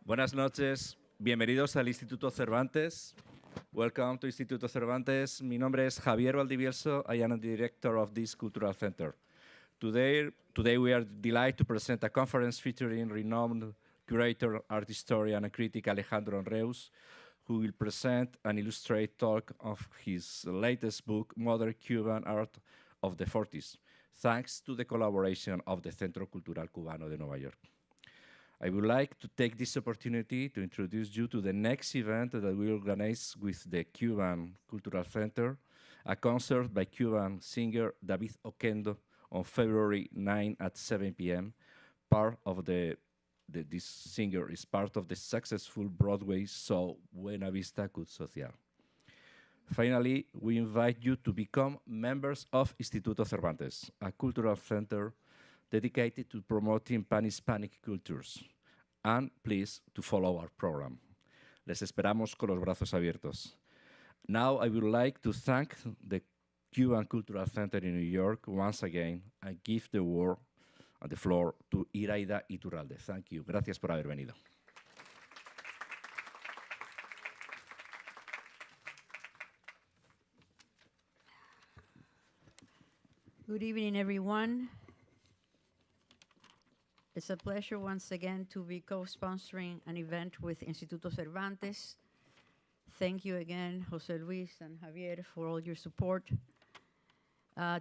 Buenas noches, bienvenidos al Instituto Cervantes. Welcome to Instituto Cervantes. Mi nombre es Javier Valdivieso. I am the director of this cultural center. Today we are delighted to present a conference featuring renowned curator, art historian, and critic Alejandro Anreus, who will present an illustrated talk of his latest book, Modern Cuban Art of the 40s, thanks to the collaboration of the Centro Cultural Cubano de Nueva York. I would like to take this opportunity to introduce you to the next event that we organize with the Cuban Cultural Center, a concert by Cuban singer David Oquendo on February 9 at 7 p.m. This singer is part of the successful Broadway show Buena Vista Cut Social. Finally, we invite you to become members of Instituto Cervantes, a cultural center dedicated to promoting pan-Hispanic cultures. And please to follow our program. Les esperamos con los brazos abiertos. Now I would like to thank the Cuban Cultural Center in New York once again and give the word and the floor to Iraida Iturralde. Thank you. Gracias por haber venido. Good evening, everyone. It's a pleasure once again to be co-sponsoring an event with Instituto Cervantes. Thank you again, Jose Luis and Javier, for all your support.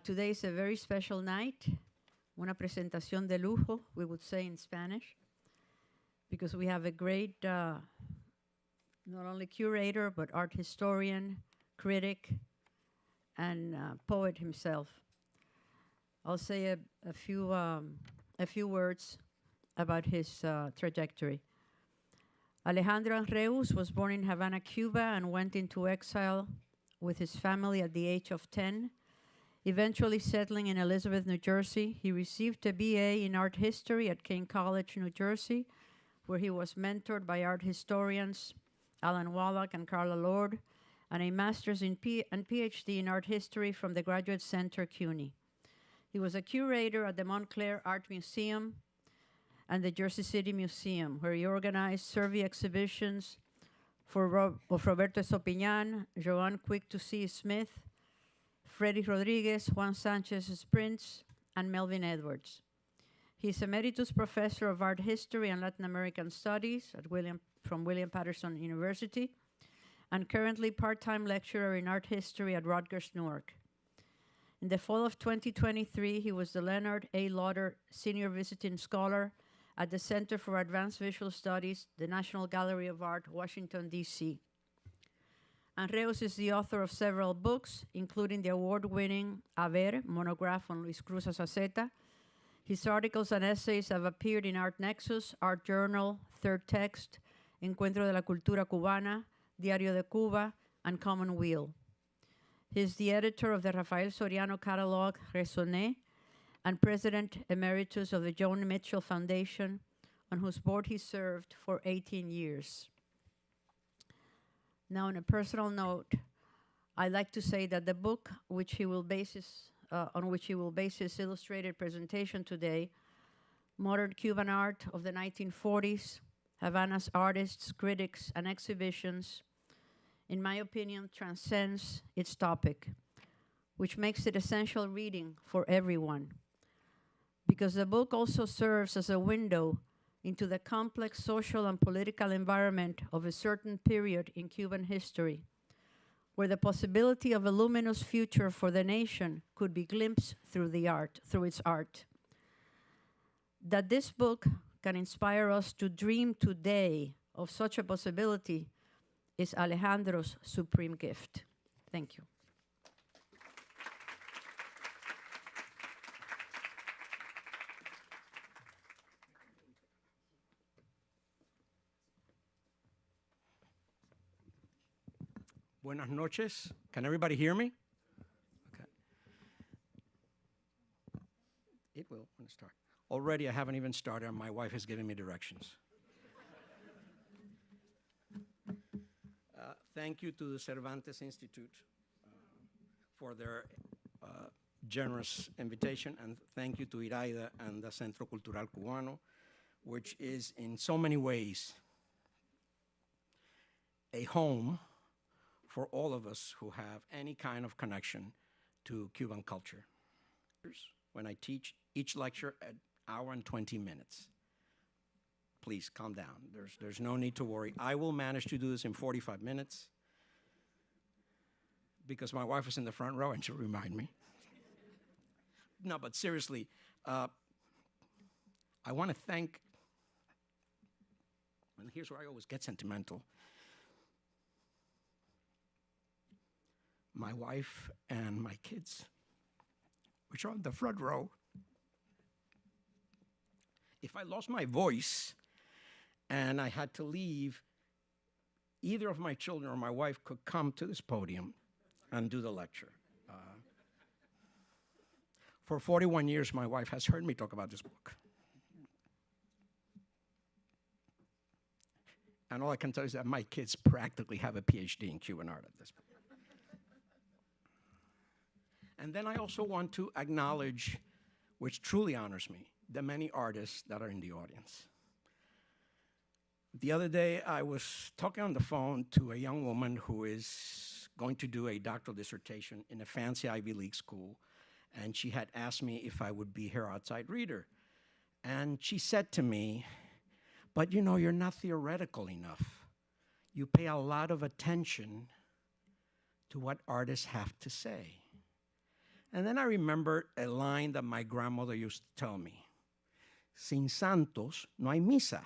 Today is a very special night, una presentación de lujo, we would say in Spanish, because we have a great, not only curator, but art historian, critic, and poet himself. I'll say a few words about his trajectory. Alejandro Anreus was born in Havana, Cuba, and went into exile with his family at the age of 10, eventually settling in Elizabeth, New Jersey. He received a BA in art history at King College, New Jersey, where he was mentored by art historians Alan Wallach and Carla Lord, and a master's and PhD in art history from the Graduate Center, CUNY. He was a curator at the Montclair Art Museum and the Jersey City Museum, where he organized survey exhibitions for Roberto Esopiñán, Joan Quick-to-See Smith, Freddy Rodriguez, Juan Sanchez Prince, and Melvin Edwards. He's Emeritus Professor of Art History and Latin American Studies from William Patterson University, and currently part-time lecturer in art history at Rutgers, Newark. In the fall of 2023, he was the Leonard A. Lauder Senior Visiting Scholar at the Center for Advanced Visual Studies, the National Gallery of Art, Washington, D.C. Anreus is the author of several books, including the award-winning A Ver, monograph on Luis Cruz Azaceta. His articles and essays have appeared in Art Nexus, Art Journal, Third Text, Encuentro de la Cultura Cubana, Diario de Cuba, and Commonweal. He is the editor of the Rafael Soriano catalog, Raisonné, and president emeritus of the Joan Mitchell Foundation, on whose board he served for 18 years. Now, on a personal note, I'd like to say that the book on which he will base his illustrated presentation today, Modern Cuban Art of the 1940s, Havana's Artists, Critics, and Exhibitions, in my opinion, transcends its topic, which makes it essential reading for everyone, because the book also serves as a window into the complex social and political environment of a certain period in Cuban history, where the possibility of a luminous future for the nation could be glimpsed through its art. That this book can inspire us to dream today of such a possibility is Alejandro's supreme gift. Thank you. Buenas noches. Can everybody hear me? Okay. It will when it starts. Already I haven't even started and my wife is giving me directions. Thank you to the Cervantes Institute for their generous invitation, and thank you to Iraida and the Centro Cultural Cubano, which is in so many ways a home for all of us who have any kind of connection to Cuban culture. When I teach each lecture an hour and 20 minutes. Please calm down. There's no need to worry. I will manage to do this in 45 minutes because my wife is in the front row and she'll remind me. No, but seriously, I want to thank, and here's where I always get sentimental, my wife and my kids, which are on the front row. If I lost my voice and I had to leave, either of my children or my wife could come to this podium and do the lecture. For 41 years, my wife has heard me talk about this book. And all I can tell you is that my kids practically have a PhD in Cuban art at this point. And then I also want to acknowledge, which truly honors me, the many artists that are in the audience. The other day, I was talking on the phone to a young woman who is going to do a doctoral dissertation in a fancy Ivy League school, and she had asked me if I would be her outside reader. And she said to me, but you know, you're not theoretical enough. You pay a lot of attention to what artists have to say. And then I remembered a line that my grandmother used to tell me. Sin santos no hay misa,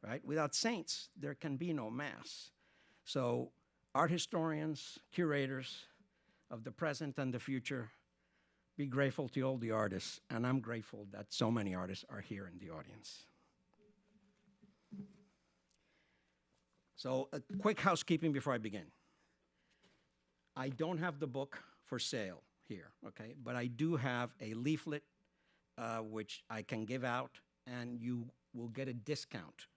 right? Without saints, there can be no mass. So art historians, curators of the present and the future, be grateful to all the artists, and I'm grateful that so many artists are here in the audience. So a quick housekeeping before I begin. I don't have the book for sale here, okay? But I do have a leaflet which I can give out, and you will get a discount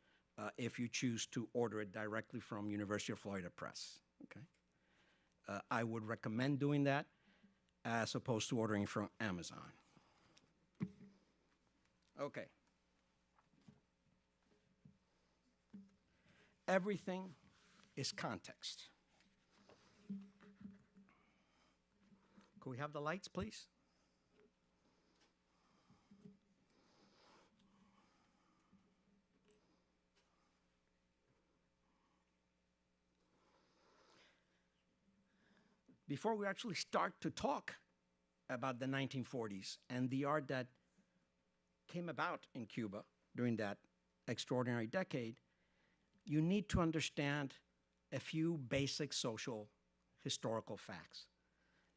if you choose to order it directly from University of Florida Press, okay? I would recommend doing that as opposed to ordering from Amazon. Okay. Everything is context. Could we have the lights, please? Before we actually start to talk about the 1940s and the art that came about in Cuba during that extraordinary decade, you need to understand a few basic social historical facts.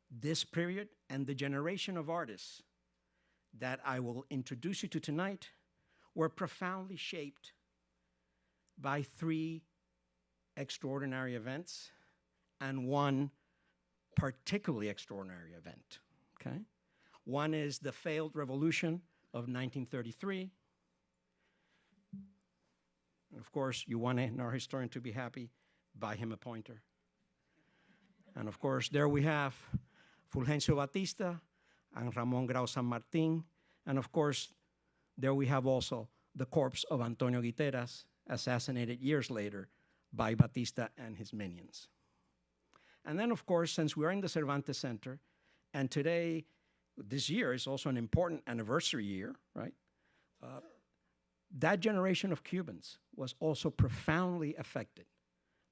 This period and the generation of artists that I will introduce you to tonight were profoundly shaped by three extraordinary events and one particularly extraordinary event, okay? One is the failed revolution of 1933. And of course, you want an art historian to be happy, buy him a pointer. And of course, there we have Fulgencio Batista and Ramon Grau San Martin. And of course, there we have also the corpse of Antonio Guiteras, assassinated years later by Batista and his minions. And then, of course, since we're in the Cervantes Center, and today, this year is also an important anniversary year, right? That generation of Cubans was also profoundly affected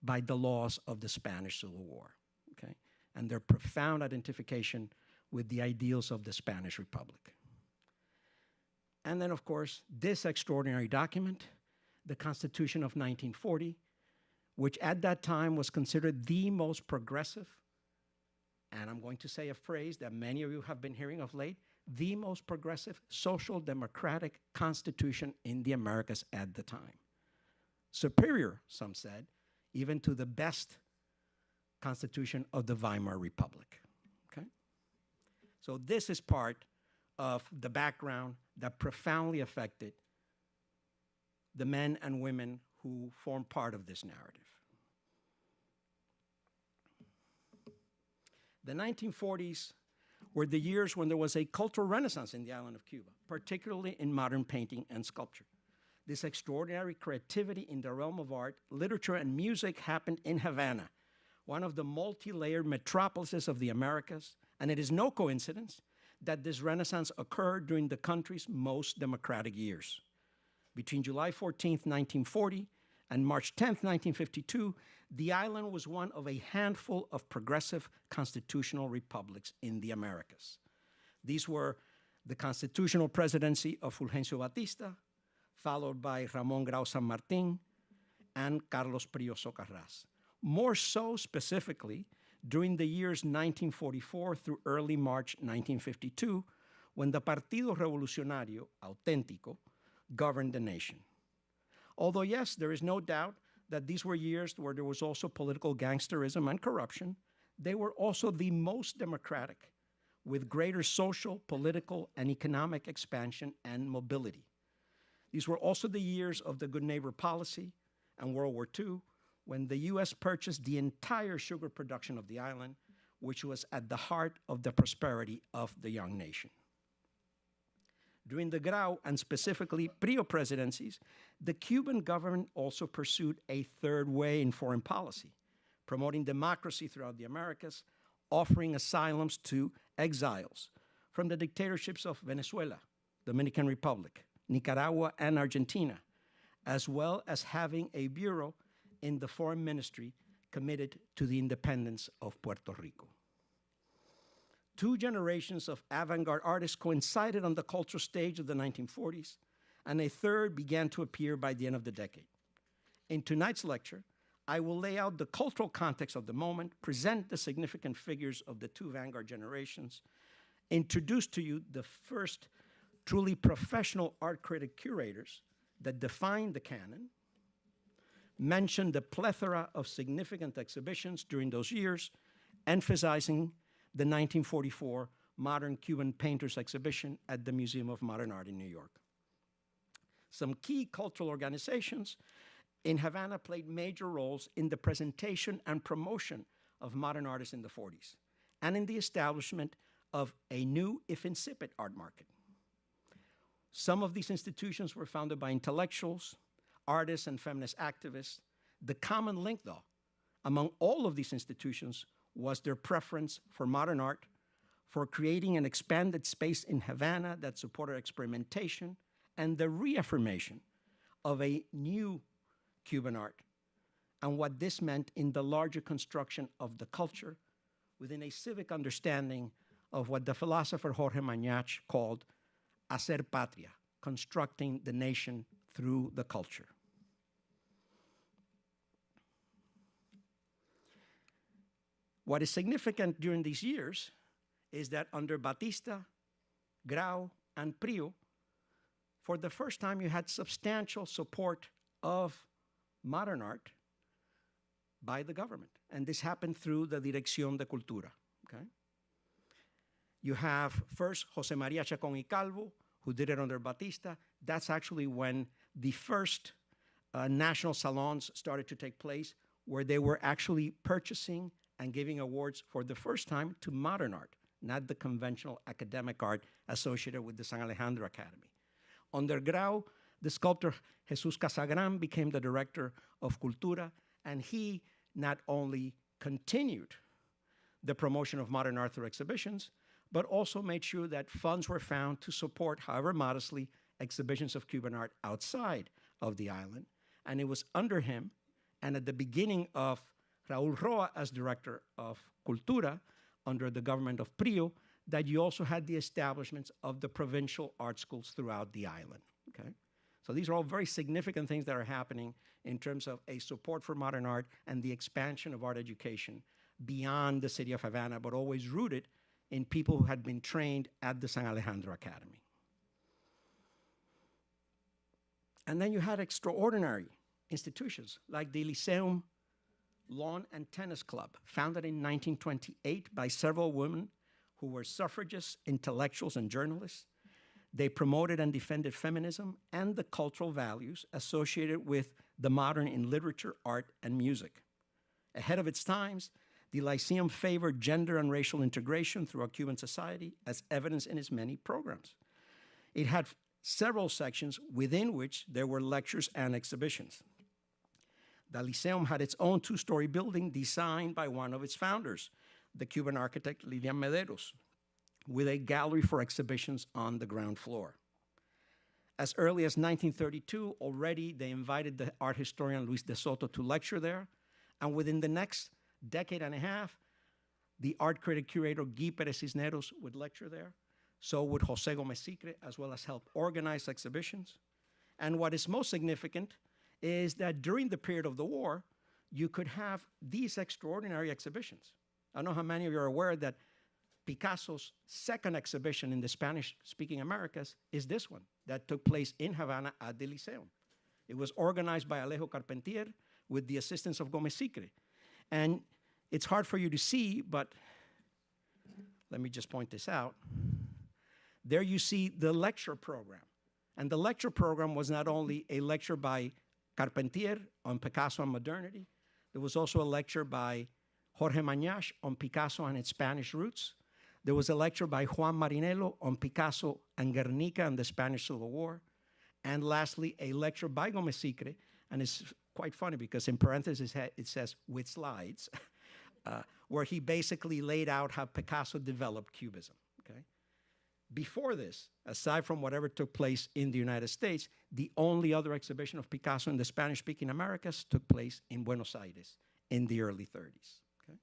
by the loss of the Spanish Civil War, okay? And their profound identification with the ideals of the Spanish Republic. And then, of course, this extraordinary document, the Constitution of 1940, which at that time was considered the most progressive, and I'm going to say a phrase that many of you have been hearing of late, the most progressive social democratic constitution in the Americas at the time. Superior, some said, even to the best constitution of the Weimar Republic, okay? So this is part of the background that profoundly affected the men and women who form part of this narrative. The 1940s were the years when there was a cultural renaissance in the island of Cuba, particularly in modern painting and sculpture. This extraordinary creativity in the realm of art, literature, and music happened in Havana, one of the multi-layered metropolises of the Americas, and it is no coincidence that this Renaissance occurred during the country's most democratic years. Between July 14th, 1940, and March 10th, 1952, the island was one of a handful of progressive constitutional republics in the Americas. These were the constitutional presidency of Fulgencio Batista, followed by Ramon Grau San Martin and Carlos Prio Socarrás. More so specifically, during the years 1944 through early March 1952, when the Partido Revolucionario Auténtico governed the nation. Although, yes, there is no doubt that these were years where there was also political gangsterism and corruption, they were also the most democratic, with greater social, political, and economic expansion and mobility. These were also the years of the Good Neighbor policy and World War II, when the U.S. purchased the entire sugar production of the island, which was at the heart of the prosperity of the young nation. During the Grau and specifically Prio presidencies, the Cuban government also pursued a third way in foreign policy, promoting democracy throughout the Americas, offering asylums to exiles from the dictatorships of Venezuela, Dominican Republic, Nicaragua, and Argentina, as well as having a bureau in the foreign ministry committed to the independence of Puerto Rico. Two generations of avant-garde artists coincided on the cultural stage of the 1940s, and a third began to appear by the end of the decade. In tonight's lecture, I will lay out the cultural context of the moment, present the significant figures of the two vanguard generations, introduce to you the first truly professional art critic curators that defined the canon, mention the plethora of significant exhibitions during those years, emphasizing the 1944 Modern Cuban Painters exhibition at the Museum of Modern Art in New York. Some key cultural organizations in Havana played major roles in the presentation and promotion of modern artists in the 40s, and in the establishment of a new, if insipid, art market. Some of these institutions were founded by intellectuals, artists, and feminist activists. The common link, though, among all of these institutions was their preference for modern art, for creating an expanded space in Havana that supported experimentation, and the reaffirmation of a new Cuban art, and what this meant in the larger construction of the culture within a civic understanding of what the philosopher Jorge Mañach called hacer patria, constructing the nation through the culture. What is significant during these years is that under Batista, Grau, and Prio, for the first time you had substantial support of modern art by the government. And this happened through the Dirección de Cultura. Okay? You have first José María Chacón y Calvo, who did it under Batista. That's actually when the first national salons started to take place, where they were actually purchasing and giving awards for the first time to modern art, not the conventional academic art associated with the San Alejandro Academy. Under Grau, the sculptor Jesus Casagran became the director of Cultura, and he not only continued the promotion of modern art through exhibitions, but also made sure that funds were found to support, however modestly, exhibitions of Cuban art outside of the island. And it was under him, and at the beginning of Raúl Roa as director of Cultura, under the government of Prio, that you also had the establishments of the provincial art schools throughout the island, okay? So these are all very significant things that are happening in terms of a support for modern art and the expansion of art education beyond the city of Havana, but always rooted in people who had been trained at the San Alejandro Academy. And then you had extraordinary institutions like the Lyceum Lawn and Tennis Club, founded in 1928 by several women who were suffragists, intellectuals, and journalists. They promoted and defended feminism and the cultural values associated with the modern in literature, art, and music. Ahead of its times, the Lyceum favored gender and racial integration throughout Cuban society, as evidenced in its many programs. It had several sections within which there were lectures and exhibitions. The Lyceum had its own two-story building designed by one of its founders, the Cuban architect Lilian Mederos, with a gallery for exhibitions on the ground floor. As early as 1932, already they invited the art historian Luis de Soto to lecture there, and within the next decade and a half, the art critic curator Guy Pérez Cisneros would lecture there. So would José Gómez Sicre, as well as help organize exhibitions. And what is most significant is that during the period of the war, you could have these extraordinary exhibitions. I don't know how many of you are aware that Picasso's second exhibition in the Spanish-speaking Americas is this one that took place in Havana at the Lyceum. It was organized by Alejo Carpentier with the assistance of Gómez Sicre. And it's hard for you to see, but let me just point this out. There you see the lecture program. And the lecture program was not only a lecture by Carpentier on Picasso and modernity, there was also a lecture by Jorge Mañach on Picasso and its Spanish roots. There was a lecture by Juan Marinello on Picasso and Guernica and the Spanish Civil War. And lastly, a lecture by Gómez Sicre, and it's quite funny because in parentheses it says with slides, where he basically laid out how Picasso developed Cubism, okay? Before this, aside from whatever took place in the United States, the only other exhibition of Picasso in the Spanish-speaking Americas took place in Buenos Aires in the early 30s. Okay?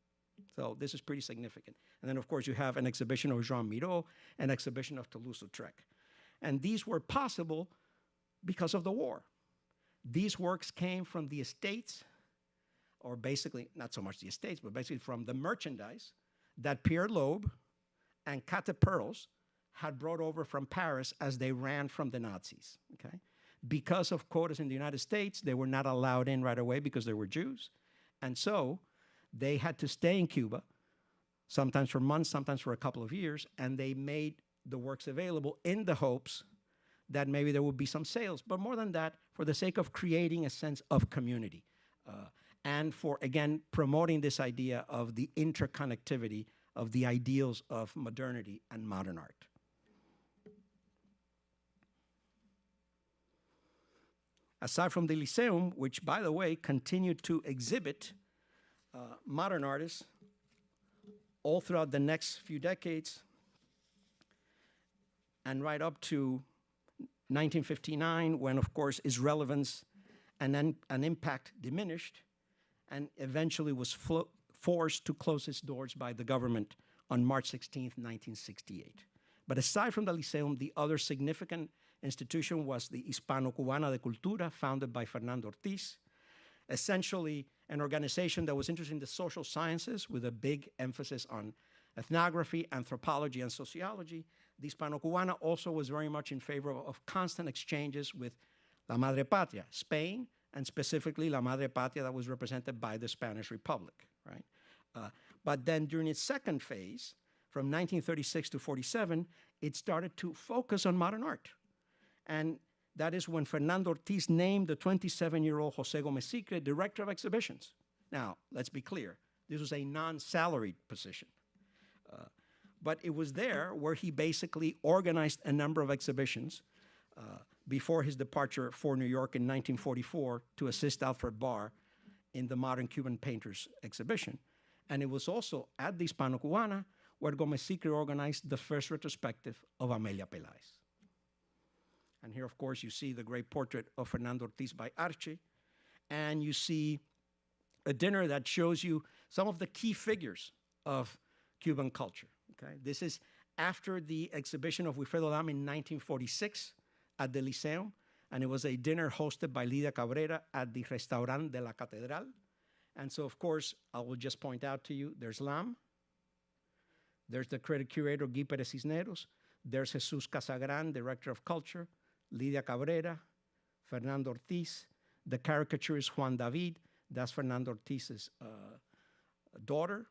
So this is pretty significant. And then, of course, you have an exhibition of Jean Miro, an exhibition of Toulouse-Lautrec. And these were possible because of the war. These works came from the estates, or basically, not so much the estates, but basically from the merchandise that Pierre Loeb and Kate Pearls had brought over from Paris as they ran from the Nazis, okay? Because of quotas in the United States, they were not allowed in right away because they were Jews. And so they had to stay in Cuba, sometimes for months, sometimes for a couple of years, and they made the works available in the hopes that maybe there would be some sales. But more than that, for the sake of creating a sense of community and for, again, promoting this idea of the interconnectivity of the ideals of modernity and modern art. Aside from the Lyceum, which, by the way, continued to exhibit modern artists all throughout the next few decades and right up to 1959, when, of course, its relevance and impact diminished and eventually was forced to close its doors by the government on March 16, 1968. But aside from the Lyceum, the other significant institution was the Hispano-Cubana de Cultura, founded by Fernando Ortiz, essentially an organization that was interested in the social sciences with a big emphasis on ethnography, anthropology, and sociology. The Hispano-Cubana also was very much in favor of constant exchanges with La Madre Patria, Spain, and specifically La Madre Patria that was represented by the Spanish Republic, right? But then during its second phase, from 1936 to 47, it started to focus on modern art. And that is when Fernando Ortiz named the 27-year-old José Gómez Sicre director of exhibitions. Now, let's be clear, this was a non-salaried position. But it was there where he basically organized a number of exhibitions before his departure for New York in 1944 to assist Alfred Barr in the Modern Cuban Painters exhibition. And it was also at the Hispano-Cubana where Gómez Sicre organized the first retrospective of Amelia Peláez. And here, of course, you see the great portrait of Fernando Ortiz by Arce, and you see a dinner that shows you some of the key figures of Cuban culture. Okay? This is after the exhibition of Wilfredo Dam in 1946 at the Lyceum, and it was a dinner hosted by Lidia Cabrera at the Restaurant de la Catedral. And so, of course, I will just point out to you, there's Lam, there's the critic curator Guy Pérez Cisneros, there's Jesus Casagran, director of culture, Lidia Cabrera, Fernando Ortiz, the caricaturist Juan David, that's Fernando Ortiz's daughter,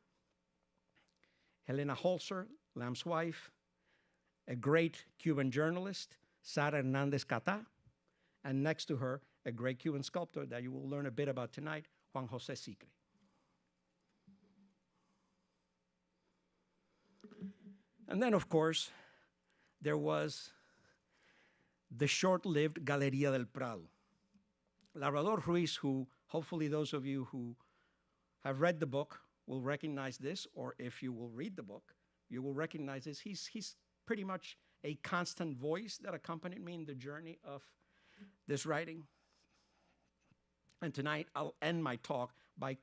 Helena Holzer, Lam's wife, a great Cuban journalist, Sara Hernandez Catá, and next to her, a great Cuban sculptor that you will learn a bit about tonight, Juan José Sicre. And then, of course, there was the short-lived Galería del Prado. Labrador Ruiz, who hopefully those of you who have read the book will recognize this, or if you will read the book, you will recognize this. He's pretty much a constant voice that accompanied me in the journey of this writing. And tonight, I'll end my talk by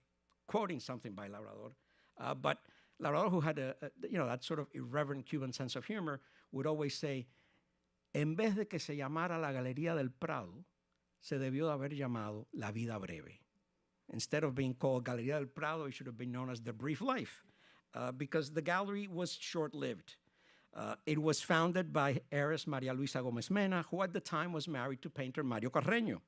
quoting something by Labrador. But Labrador, who had that sort of irreverent Cuban sense of humor, would always say, en vez de que se llamara la Galería del Prado, se debió de haber llamado La Vida Breve. Instead of being called Galería del Prado, it should have been known as The Brief Life, because the gallery was short-lived. It was founded by heiress Maria Luisa Gomez Mena, who at the time was married to painter Mario Carreño.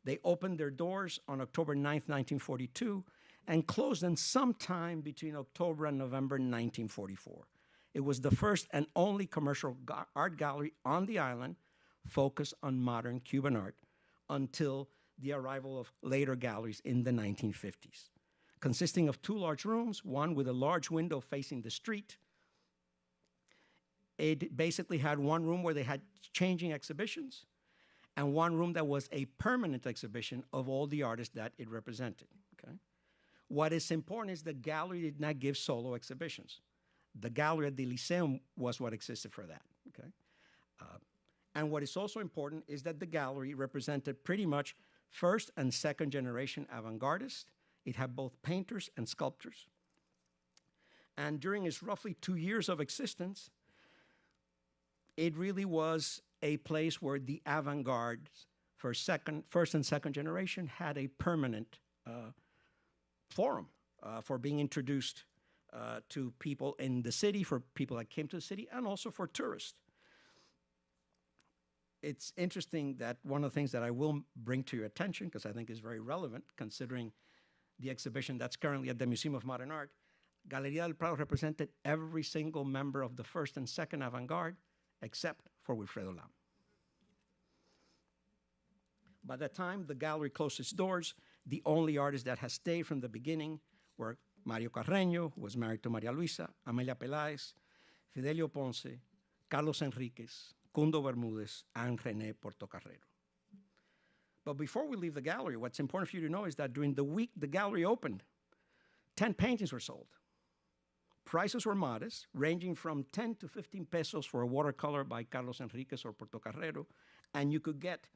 They opened their doors on October 9th, 1942, and closed them sometime between October and November 1944. It was the first and only commercial art gallery on the island focused on modern Cuban art until the arrival of later galleries in the 1950s. Consisting of two large rooms, one with a large window facing the street. It basically had one room where they had changing exhibitions, and one room that was a permanent exhibition of all the artists that it represented. Okay? What is important is the gallery did not give solo exhibitions. The gallery at the Lyceum was what existed for that. Okay? And what is also important is that the gallery represented pretty much first and second generation avant-gardists. It had both painters and sculptors. And during its roughly 2 years of existence, it really was a place where the avant-garde for first and second generation had a permanent forum for being introduced to people in the city, for people that came to the city, and also for tourists. It's interesting that one of the things that I will bring to your attention, because I think is very relevant, considering the exhibition that's currently at the Museum of Modern Art, Galería del Prado represented every single member of the first and second avant-garde, except for Wilfredo Lam. By the time the gallery closed its doors, the only artists that had stayed from the beginning were Mario Carreño, who was married to Maria Luisa, Amelia Peláez, Fidelio Ponce, Carlos Enríquez, Cundo Bermúdez, and René Portocarrero. But before we leave the gallery, what's important for you to know is that during the week the gallery opened, 10 paintings were sold. Prices were modest, ranging from 10 to 15 pesos for a watercolor by Carlos Enríquez or Portocarrero, and you could get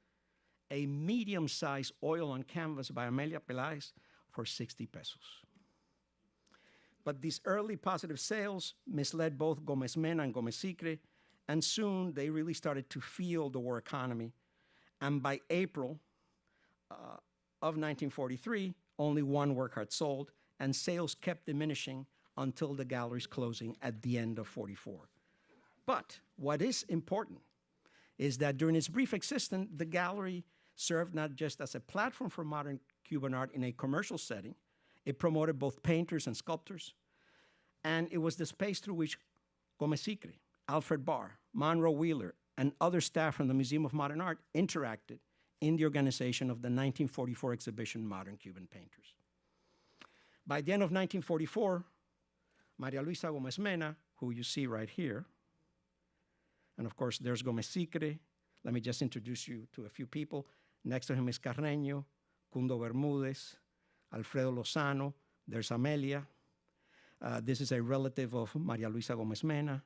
a medium-sized oil on canvas by Amelia Peláez for 60 pesos. But these early positive sales misled both Gomez Mena and Gomez Sicre, and soon they really started to feel the war economy. And by April of 1943, only one work had sold, and sales kept diminishing until the gallery's closing at the end of 44. But what is important is that during its brief existence, the gallery served not just as a platform for modern Cuban art in a commercial setting, it promoted both painters and sculptors, and it was the space through which Gomez Sicre, Alfred Barr, Monroe Wheeler, and other staff from the Museum of Modern Art interacted in the organization of the 1944 exhibition, Modern Cuban Painters. By the end of 1944, Maria Luisa Gomez Mena, who you see right here, and of course there's Gomez Sicre. Let me just introduce you to a few people. Next to him is Carreño, Cundo Bermúdez, Alfredo Lozano, there's Amelia. This is a relative of Maria Luisa Gomez Mena.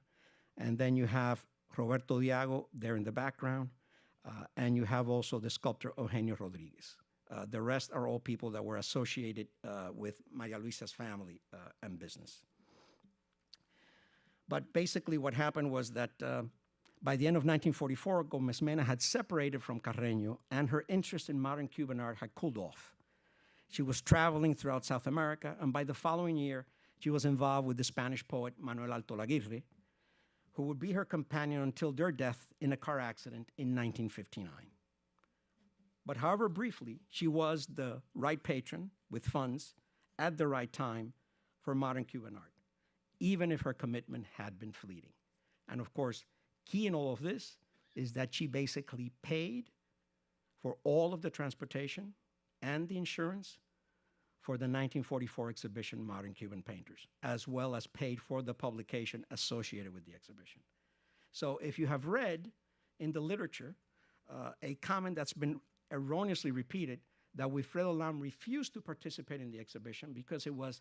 And then you have Roberto Diago there in the background. And you have also the sculptor Eugenio Rodriguez. The rest are all people that were associated with Maria Luisa's family and business. But basically what happened was that by the end of 1944, Gomez Mena had separated from Carreño, and her interest in modern Cuban art had cooled off. She was traveling throughout South America, and by the following year, she was involved with the Spanish poet Manuel Alto Laguirre, who would be her companion until their death in a car accident in 1959. But however briefly, she was the right patron with funds at the right time for modern Cuban art, even if her commitment had been fleeting. And of course, key in all of this is that she basically paid for all of the transportation and the insurance for the 1944 exhibition, Modern Cuban Painters, as well as paid for the publication associated with the exhibition. So if you have read in the literature a comment that's been erroneously repeated, that Wilfredo Lam refused to participate in the exhibition because it was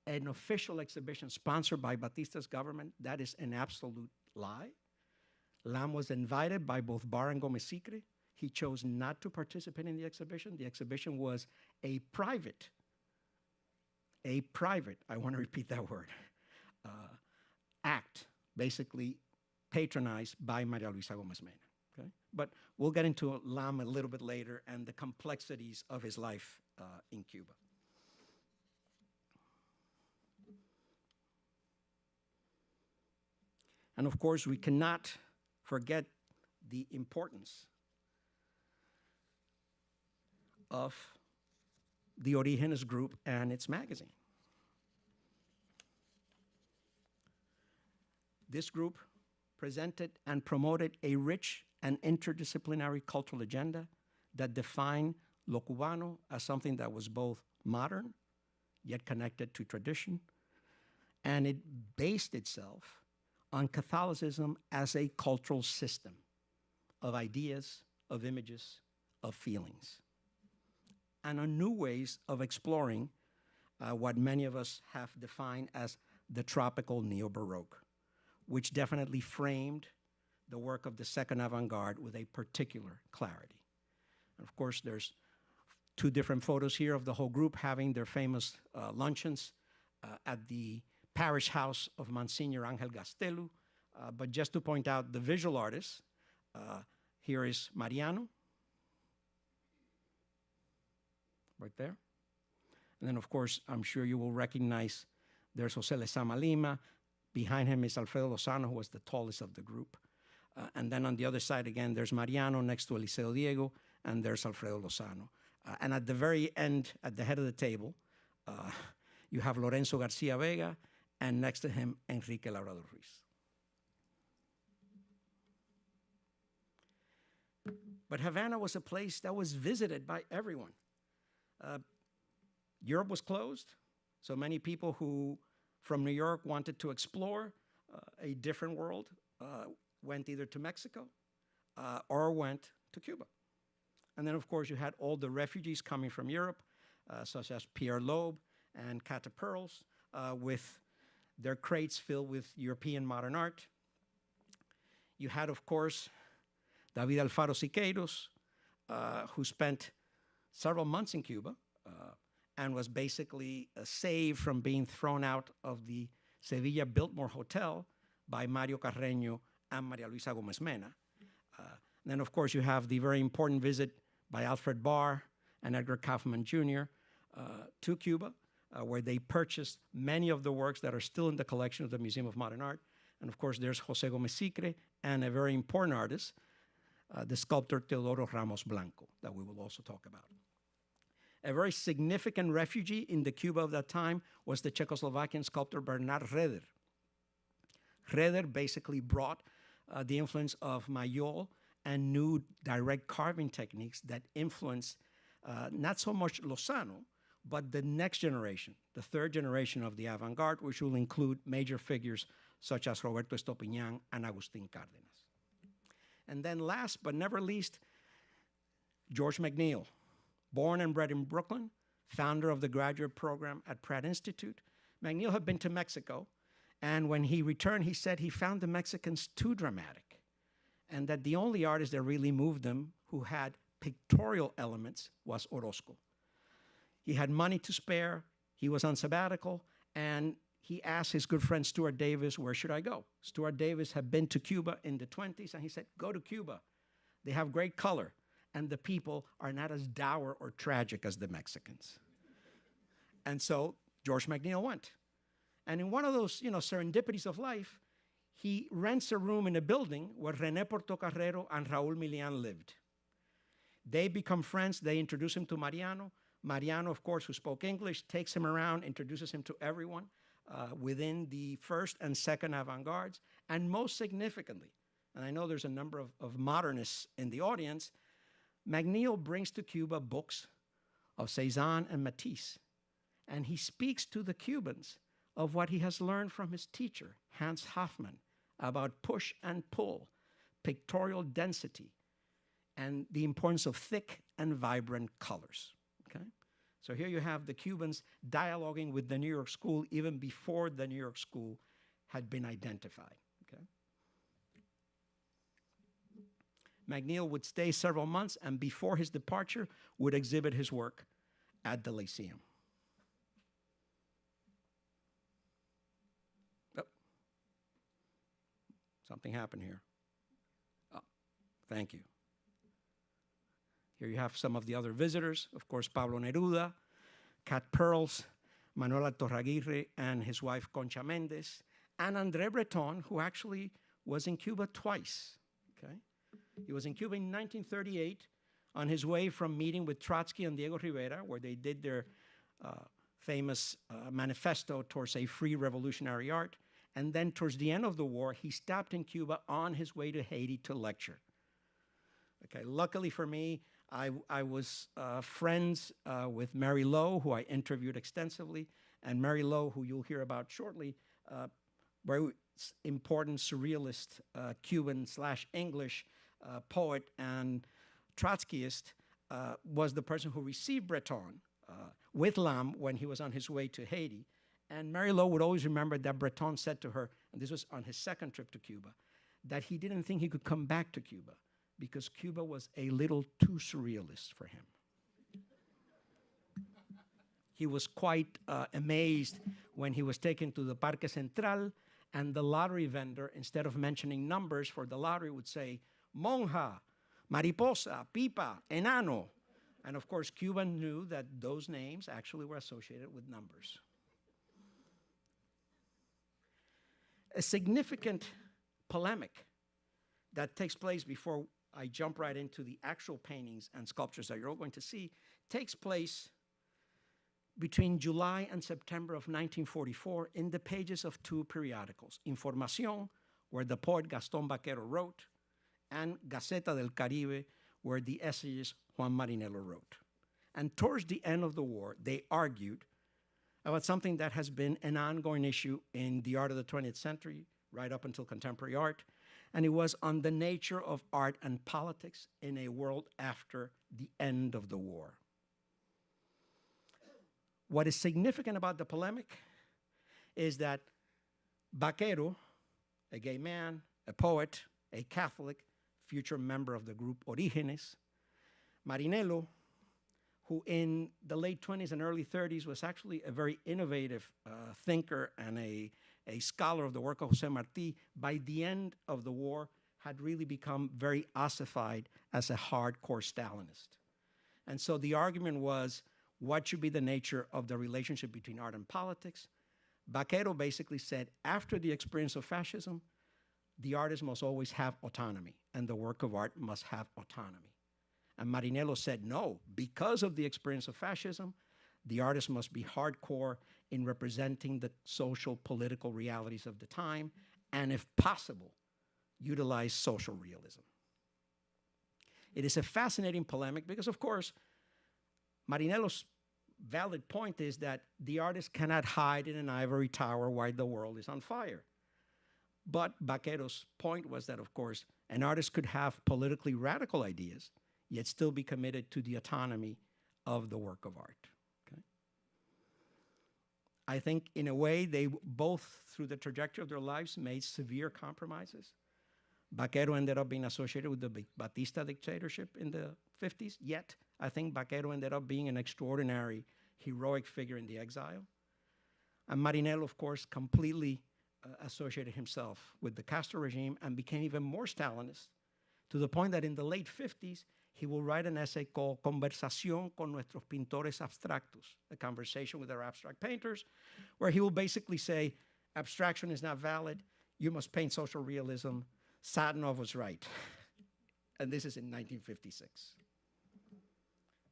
an official exhibition sponsored by Batista's government. That is an absolute lie. Lam was invited by both Barr and Gomez Sicre. He chose not to participate in the exhibition. The exhibition was a private, I want to repeat that word, act, basically patronized by Maria Luisa Gomez Mena. Okay? But we'll get into Lam a little bit later and the complexities of his life in Cuba. And of course, we cannot forget the importance of the Orígenes group and its magazine. This group presented and promoted a rich and interdisciplinary cultural agenda that defined lo cubano as something that was both modern, yet connected to tradition, and it based itself on Catholicism as a cultural system of ideas, of images, of feelings, and on new ways of exploring what many of us have defined as the tropical neo-Baroque, which definitely framed the work of the second avant-garde with a particular clarity. And of course, there's two different photos here of the whole group having their famous luncheons at the parish house of Monsignor Angel Gastelu. But just to point out the visual artists, here is Mariano, right there. And then, of course, I'm sure you will recognize there's Jose Lezama Lima. Behind him is Alfredo Lozano, who was the tallest of the group. And then on the other side, again, there's Mariano next to Eliseo Diego, and there's Alfredo Lozano. And at the very end, at the head of the table, you have Lorenzo Garcia Vega, and next to him, Enrique Labrador Ruiz. But Havana was a place that was visited by everyone. Europe was closed, so many people who from New York wanted to explore a different world went either to Mexico or went to Cuba. And then, of course, you had all the refugees coming from Europe, such as Pierre Loeb and Cata Pearls, with their crates filled with European modern art. You had, of course, David Alfaro Siqueiros, who spent several months in Cuba and was basically saved from being thrown out of the Sevilla Biltmore Hotel by Mario Carreño and Maria Luisa Gomez Mena. Then, of course, you have the very important visit by Alfred Barr and Edgar Kaufman Jr. To Cuba, where they purchased many of the works that are still in the collection of the Museum of Modern Art. And, of course, there's Jose Gomez Sicre and a very important artist, the sculptor Teodoro Ramos Blanco, that we will also talk about. A very significant refugee in the Cuba of that time was the Czechoslovakian sculptor Bernard Reder. Reder basically brought the influence of Mayol and new direct carving techniques that influenced not so much Lozano, but the next generation, the third generation of the avant-garde, which will include major figures such as Roberto Estopiñán and Agustín Cárdenas. And then last but never least, George McNeil, born and bred in Brooklyn, founder of the graduate program at Pratt Institute. McNeil had been to Mexico, and when he returned, he said he found the Mexicans too dramatic, and that the only artist that really moved them, who had pictorial elements, was Orozco. He had money to spare, he was on sabbatical, and he asked his good friend Stuart Davis, where should I go? Stuart Davis had been to Cuba in the 1920s, and he said, go to Cuba. They have great color, and the people are not as dour or tragic as the Mexicans. And so George McNeil went. And in one of those, serendipities of life, he rents a room in a building where René Portocarrero and Raúl Milian lived. They become friends. They introduce him to Mariano. Mariano, of course, who spoke English, takes him around, introduces him to everyone within the first and second avant-gardes. And most significantly, and I know there's a number of modernists in the audience, McNeil brings to Cuba books of Cézanne and Matisse. And he speaks to the Cubans of what he has learned from his teacher, Hans Hofmann, about push and pull, pictorial density, and the importance of thick and vibrant colors, okay? So here you have the Cubans dialoguing with the New York School even before the New York School had been identified, okay? McNeil would stay several months, and before his departure would exhibit his work at the Lyceum. Oh. Something happened here. Oh, thank you. Here you have some of the other visitors. Of course, Pablo Neruda, Cat Pearls, Manuel Torraguirre and his wife Concha Mendez, and André Breton, who actually was in Cuba twice, okay? He was in Cuba in 1938 on his way from meeting with Trotsky and Diego Rivera, where they did their famous manifesto towards a free revolutionary art. And then towards the end of the war, he stopped in Cuba on his way to Haiti to lecture. Okay, luckily for me, I was friends with Mary Lowe, who I interviewed extensively, and Mary Lowe, who you'll hear about shortly, very important surrealist Cuban/English poet and Trotskyist, was the person who received Breton with Lam when he was on his way to Haiti. And Mary Lowe would always remember that Breton said to her, and this was on his second trip to Cuba, that he didn't think he could come back to Cuba because Cuba was a little too surrealist for him. He was quite amazed when he was taken to the Parque Central, and the lottery vendor, instead of mentioning numbers for the lottery, would say, monja, mariposa, pipa, enano. And of course, Cuba knew that those names actually were associated with numbers. A significant polemic that takes place before I jump right into the actual paintings and sculptures that you're all going to see takes place between July and September of 1944 in the pages of two periodicals, Información, where the poet Gastón Vaquero wrote, and Gaceta del Caribe, where the essayist Juan Marinello wrote. And towards the end of the war, they argued about something that has been an ongoing issue in the art of the 20th century, right up until contemporary art, and it was on the nature of art and politics in a world after the end of the war. What is significant about the polemic is that Vaquero, a gay man, a poet, a Catholic, future member of the group Orígenes, Marinello, who in the late 20s and early 30s was actually a very innovative thinker and a scholar of the work of José Martí, by the end of the war had really become very ossified as a hardcore Stalinist. And so the argument was, what should be the nature of the relationship between art and politics? Vaquero basically said, after the experience of fascism, the artist must always have autonomy, and the work of art must have autonomy. And Marinello said, no, because of the experience of fascism, the artist must be hardcore in representing the social, political realities of the time, and if possible, utilize social realism. It is a fascinating polemic because, of course, Marinello's valid point is that the artist cannot hide in an ivory tower while the world is on fire. But Vaquero's point was that, of course, an artist could have politically radical ideas, yet still be committed to the autonomy of the work of art. Okay? I think, in a way, they both, through the trajectory of their lives, made severe compromises. Vaquero ended up being associated with the Batista dictatorship in the 50s, yet I think Vaquero ended up being an extraordinary, heroic figure in the exile. And Marinello, of course, completely associated himself with the Castro regime and became even more Stalinist, to the point that in the late 50s, he will write an essay called Conversación con nuestros pintores abstractos, a conversation with our abstract painters, where he will basically say, abstraction is not valid, you must paint social realism, Satanov was right. And this is in 1956.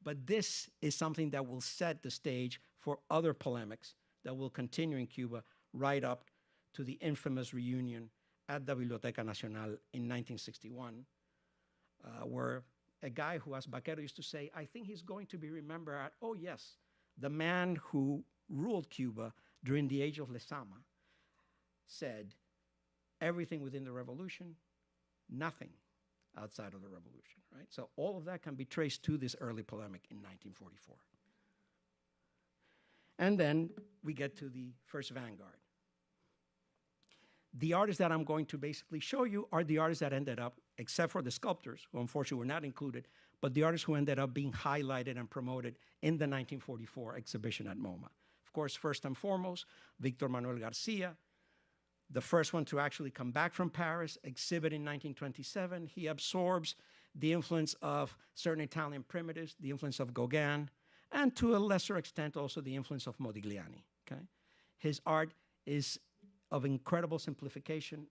But this is something that will set the stage for other polemics that will continue in Cuba right up to the infamous reunion at the Biblioteca Nacional in 1961, where a guy who, as Vaquero used to say, I think he's going to be remembered at, oh yes, the man who ruled Cuba during the age of Lezama, said, everything within the revolution, nothing outside of the revolution, right? So all of that can be traced to this early polemic in 1944. And then we get to the first vanguard. The artists that I'm going to basically show you are the artists that ended up, except for the sculptors, who unfortunately were not included, but the artists who ended up being highlighted and promoted in the 1944 exhibition at MoMA. Of course, first and foremost, Victor Manuel Garcia, the first one to actually come back from Paris, exhibit in 1927. He absorbs the influence of certain Italian primitives, the influence of Gauguin, and to a lesser extent also the influence of Modigliani, okay? His art is of incredible simplification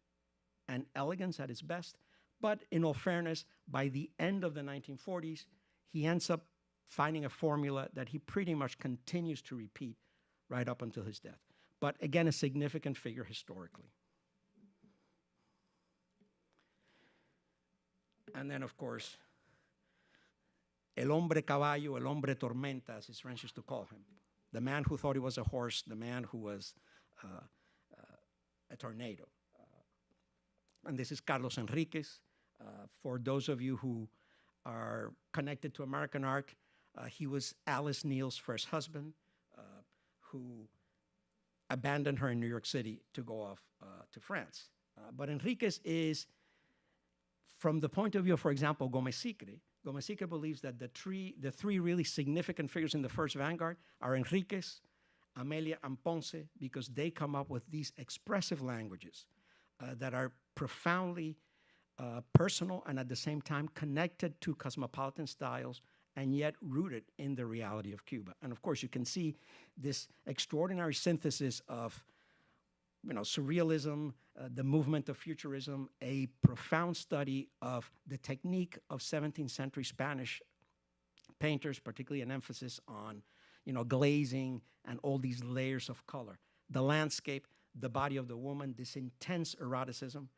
and elegance at its best, but in all fairness, by the end of the 1940s, he ends up finding a formula that he pretty much continues to repeat right up until his death. But again, a significant figure historically. And then, of course, El hombre caballo, el hombre tormenta, as his friends used to call him. The man who thought he was a horse, the man who was a tornado. And this is Carlos Enriquez. For those of you who are connected to American art, he was Alice Neal's first husband, who abandoned her in New York City to go off to France. But Enriquez is, from the point of view of, for example, Gómez Sicre believes that the three really significant figures in the first vanguard are Enriquez, Amelia, and Ponce, because they come up with these expressive languages that are profoundly personal and at the same time connected to cosmopolitan styles and yet rooted in the reality of Cuba. And of course, you can see this extraordinary synthesis of surrealism, the movement of futurism, a profound study of the technique of 17th century Spanish painters, particularly an emphasis on glazing and all these layers of color. The landscape, the body of the woman, this intense eroticism,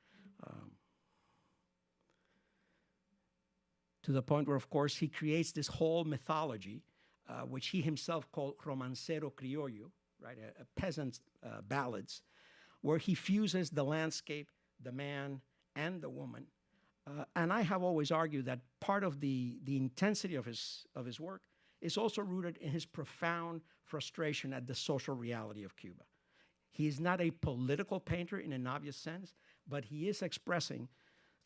to the point where, of course, he creates this whole mythology, which he himself called romancero criollo, right, a peasant ballads, where he fuses the landscape, the man, and the woman. And I have always argued that part of the intensity of his work is also rooted in his profound frustration at the social reality of Cuba. He is not a political painter in an obvious sense, but he is expressing,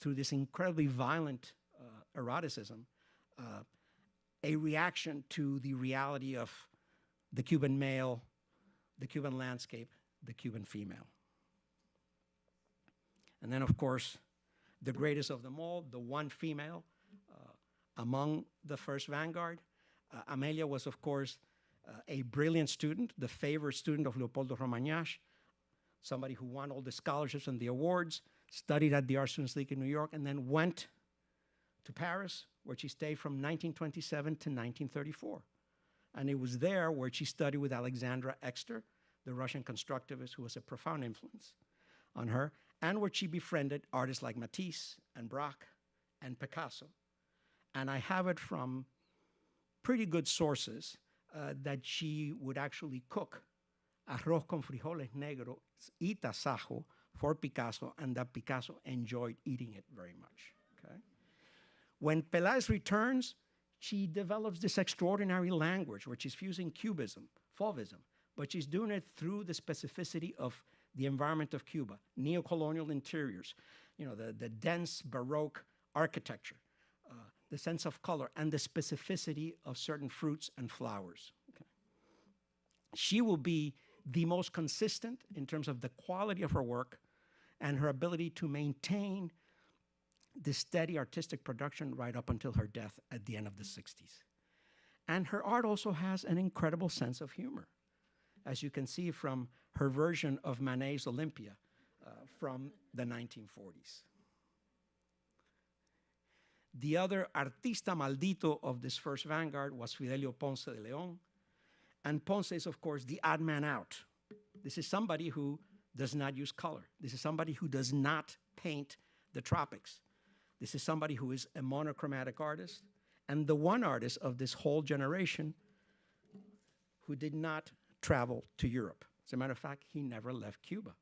through this incredibly violent eroticism, a reaction to the reality of the Cuban male, the Cuban landscape, the Cuban female. And then, of course, the greatest of them all, the one female among the first vanguard. Amelia was, of course, a brilliant student, the favorite student of Leopoldo Romagnac, somebody who won all the scholarships and the awards, studied at the Art Students League in New York, and then went to Paris, where she stayed from 1927 to 1934. And it was there where she studied with Alexandra Exter, the Russian constructivist who was a profound influence on her, and where she befriended artists like Matisse and Braque and Picasso. And I have it from pretty good sources that she would actually cook arroz con frijoles negros y tasajo for Picasso, and that Picasso enjoyed eating it very much, okay? When Peláez returns, she develops this extraordinary language where she's fusing cubism, fauvism, but she's doing it through the specificity of the environment of Cuba, neo-colonial interiors, the dense Baroque architecture, the sense of color, and the specificity of certain fruits and flowers. Okay. She will be the most consistent in terms of the quality of her work and her ability to maintain the steady artistic production right up until her death at the end of the 60s. And her art also has an incredible sense of humor, as you can see from her version of Manet's Olympia from the 1940s. The other artista maldito of this first vanguard was Fidelio Ponce de Leon. And Ponce is, of course, the odd man out. This is somebody who does not use color. This is somebody who does not paint the tropics. This is somebody who is a monochromatic artist, and the one artist of this whole generation who did not travel to Europe. As a matter of fact, he never left Cuba.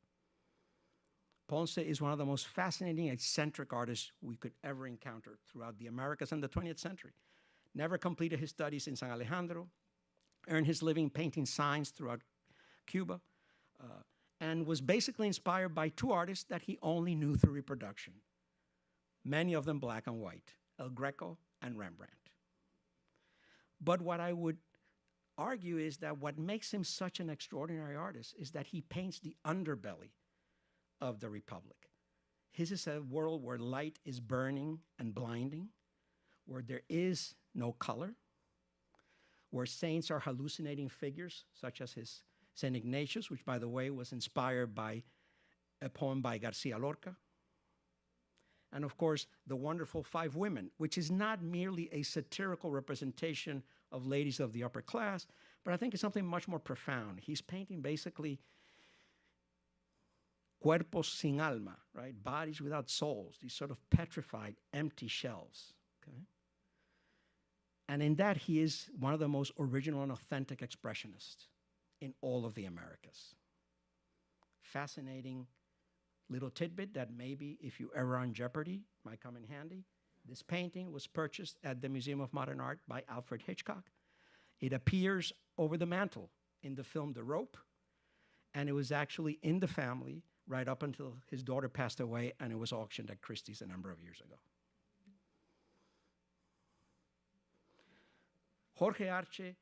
Ponce is one of the most fascinating, eccentric artists we could ever encounter throughout the Americas and the 20th century. Never completed his studies in San Alejandro, earned his living painting signs throughout Cuba, and was basically inspired by two artists that he only knew through reproduction, many of them black and white, El Greco and Rembrandt. But what I would argue is that what makes him such an extraordinary artist is that he paints the underbelly of the Republic. His is a world where light is burning and blinding, where there is no color, where saints are hallucinating figures, such as his St. Ignatius, which, by the way, was inspired by a poem by Garcia Lorca. And, of course, the wonderful Five Women, which is not merely a satirical representation of ladies of the upper class, but I think it's something much more profound. He's painting basically cuerpos sin alma, right? Bodies without souls, these sort of petrified, empty shells, okay? And in that, he is one of the most original and authentic expressionists in all of the Americas. Fascinating little tidbit that maybe if you ever on Jeopardy might come in handy. This painting was purchased at the Museum of Modern Art by Alfred Hitchcock. It appears over the mantle in the film The Rope, and it was actually in the family right up until his daughter passed away, and it was auctioned at Christie's a number of years ago. Jorge Arce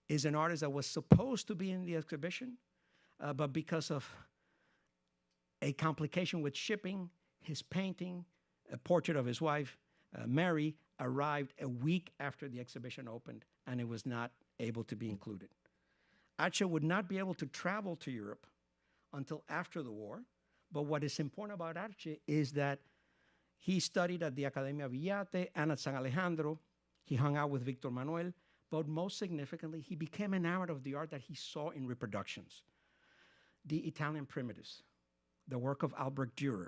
is an artist that was supposed to be in the exhibition, but because of a complication with shipping, his painting, a portrait of his wife, Mary, arrived a week after the exhibition opened, and it was not able to be included. Arce would not be able to travel to Europe until after the war, but what is important about Arce is that he studied at the Academia Villate and at San Alejandro. He hung out with Victor Manuel, but most significantly, he became enamored of the art that he saw in reproductions. The Italian primitives, the work of Albrecht Dürer.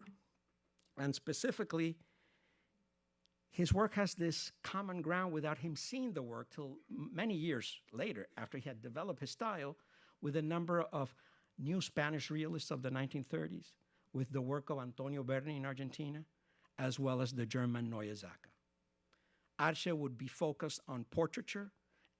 And specifically, his work has this common ground without him seeing the work till many years later, after he had developed his style, with a number of new Spanish realists of the 1930s, with the work of Antonio Berni in Argentina, as well as the German Neue Sacco. Arce would be focused on portraiture,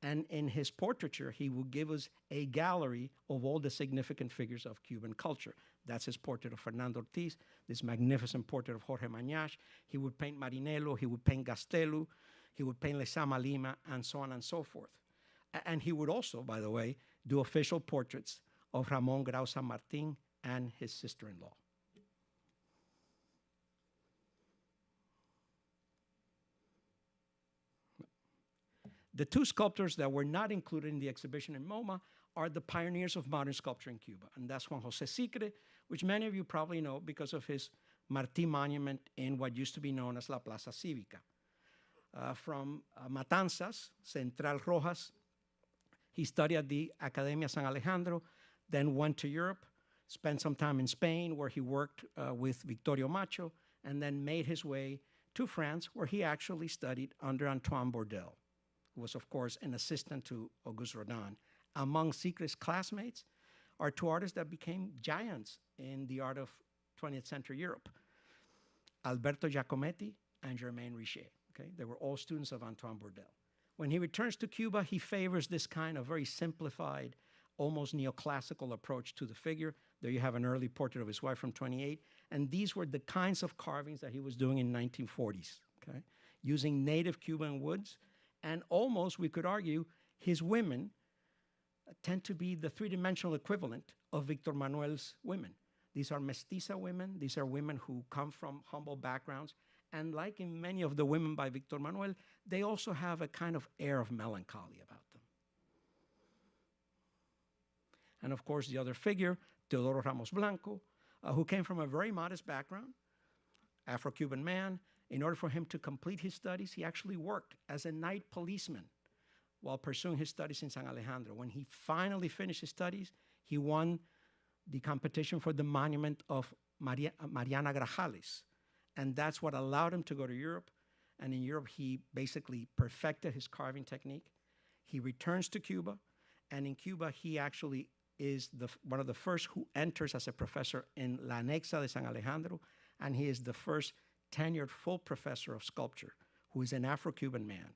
and in his portraiture, he would give us a gallery of all the significant figures of Cuban culture. That's his portrait of Fernando Ortiz, this magnificent portrait of Jorge Mañash. He would paint Marinello, he would paint Gastelu, he would paint Lezama Lima, and so on and so forth. And he would also, by the way, do official portraits of Ramon Grau San Martin and his sister-in-law. The two sculptors that were not included in the exhibition in MoMA are the pioneers of modern sculpture in Cuba, and that's Juan José Sicre, which many of you probably know because of his Martí monument in what used to be known as La Plaza Cívica. From Matanzas, Central Rojas, he studied at the Academia San Alejandro, then went to Europe, spent some time in Spain where he worked with Victorio Macho, and then made his way to France where he actually studied under Antoine Bourdelle, who was, of course, an assistant to Auguste Rodin. Among Sicre's classmates are two artists that became giants in the art of 20th century Europe, Alberto Giacometti and Germaine Richer. Okay? They were all students of Antoine Bourdelle. When he returns to Cuba, he favors this kind of very simplified, almost neoclassical approach to the figure. There you have an early portrait of his wife from 28, and these were the kinds of carvings that he was doing in 1940s, okay? Using native Cuban woods, and almost, we could argue, his women tend to be the three-dimensional equivalent of Victor Manuel's women. These are mestiza women. These are women who come from humble backgrounds. And like in many of the women by Victor Manuel, they also have a kind of air of melancholy about them. And of course, the other figure, Teodoro Ramos Blanco, who came from a very modest background, Afro-Cuban man. In order for him to complete his studies, he actually worked as a night policeman while pursuing his studies in San Alejandro. When he finally finished his studies, he won the competition for the monument of Mariana Grajales. And that's what allowed him to go to Europe. And in Europe, he basically perfected his carving technique. He returns to Cuba. And in Cuba, he actually is one of the first who enters as a professor in La Anexa de San Alejandro, and he is the first tenured full professor of sculpture who is an Afro-Cuban man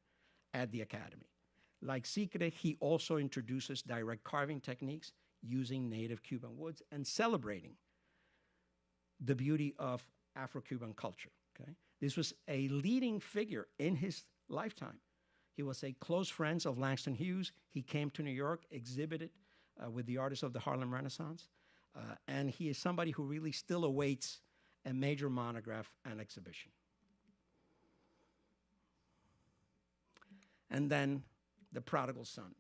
at the Academy. Like Sicre, he also introduces direct carving techniques using native Cuban woods and celebrating the beauty of Afro-Cuban culture, okay? This was a leading figure in his lifetime. He was a close friend of Langston Hughes. He came to New York, exhibited with the artists of the Harlem Renaissance, and he is somebody who really still awaits a major monograph and exhibition. And then the prodigal son.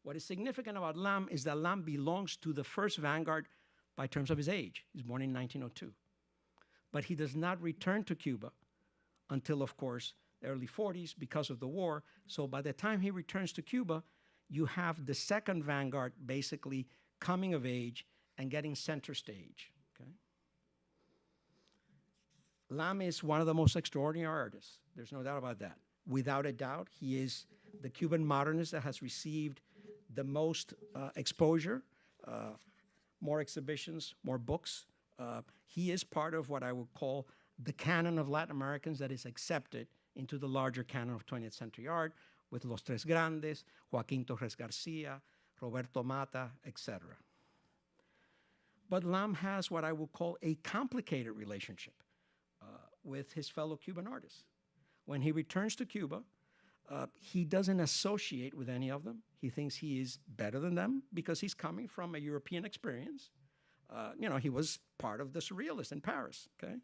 What is significant about Lam is that Lam belongs to the first vanguard by terms of his age. He's born in 1902. But he does not return to Cuba until, of course, the early 40s because of the war. So by the time he returns to Cuba, you have the second vanguard basically coming of age and getting center stage, okay? Lam is one of the most extraordinary artists. There's no doubt about that. Without a doubt, he is the Cuban modernist that has received the most exposure, more exhibitions, more books. He is part of what I would call the canon of Latin Americans that is accepted into the larger canon of 20th century art with Los Tres Grandes, Joaquín Torres Garcia, Roberto Mata, etc. But Lam has what I would call a complicated relationship with his fellow Cuban artists. When he returns to Cuba, he doesn't associate with any of them. He thinks he is better than them because he's coming from a European experience. He was part of the Surrealists in Paris, okay?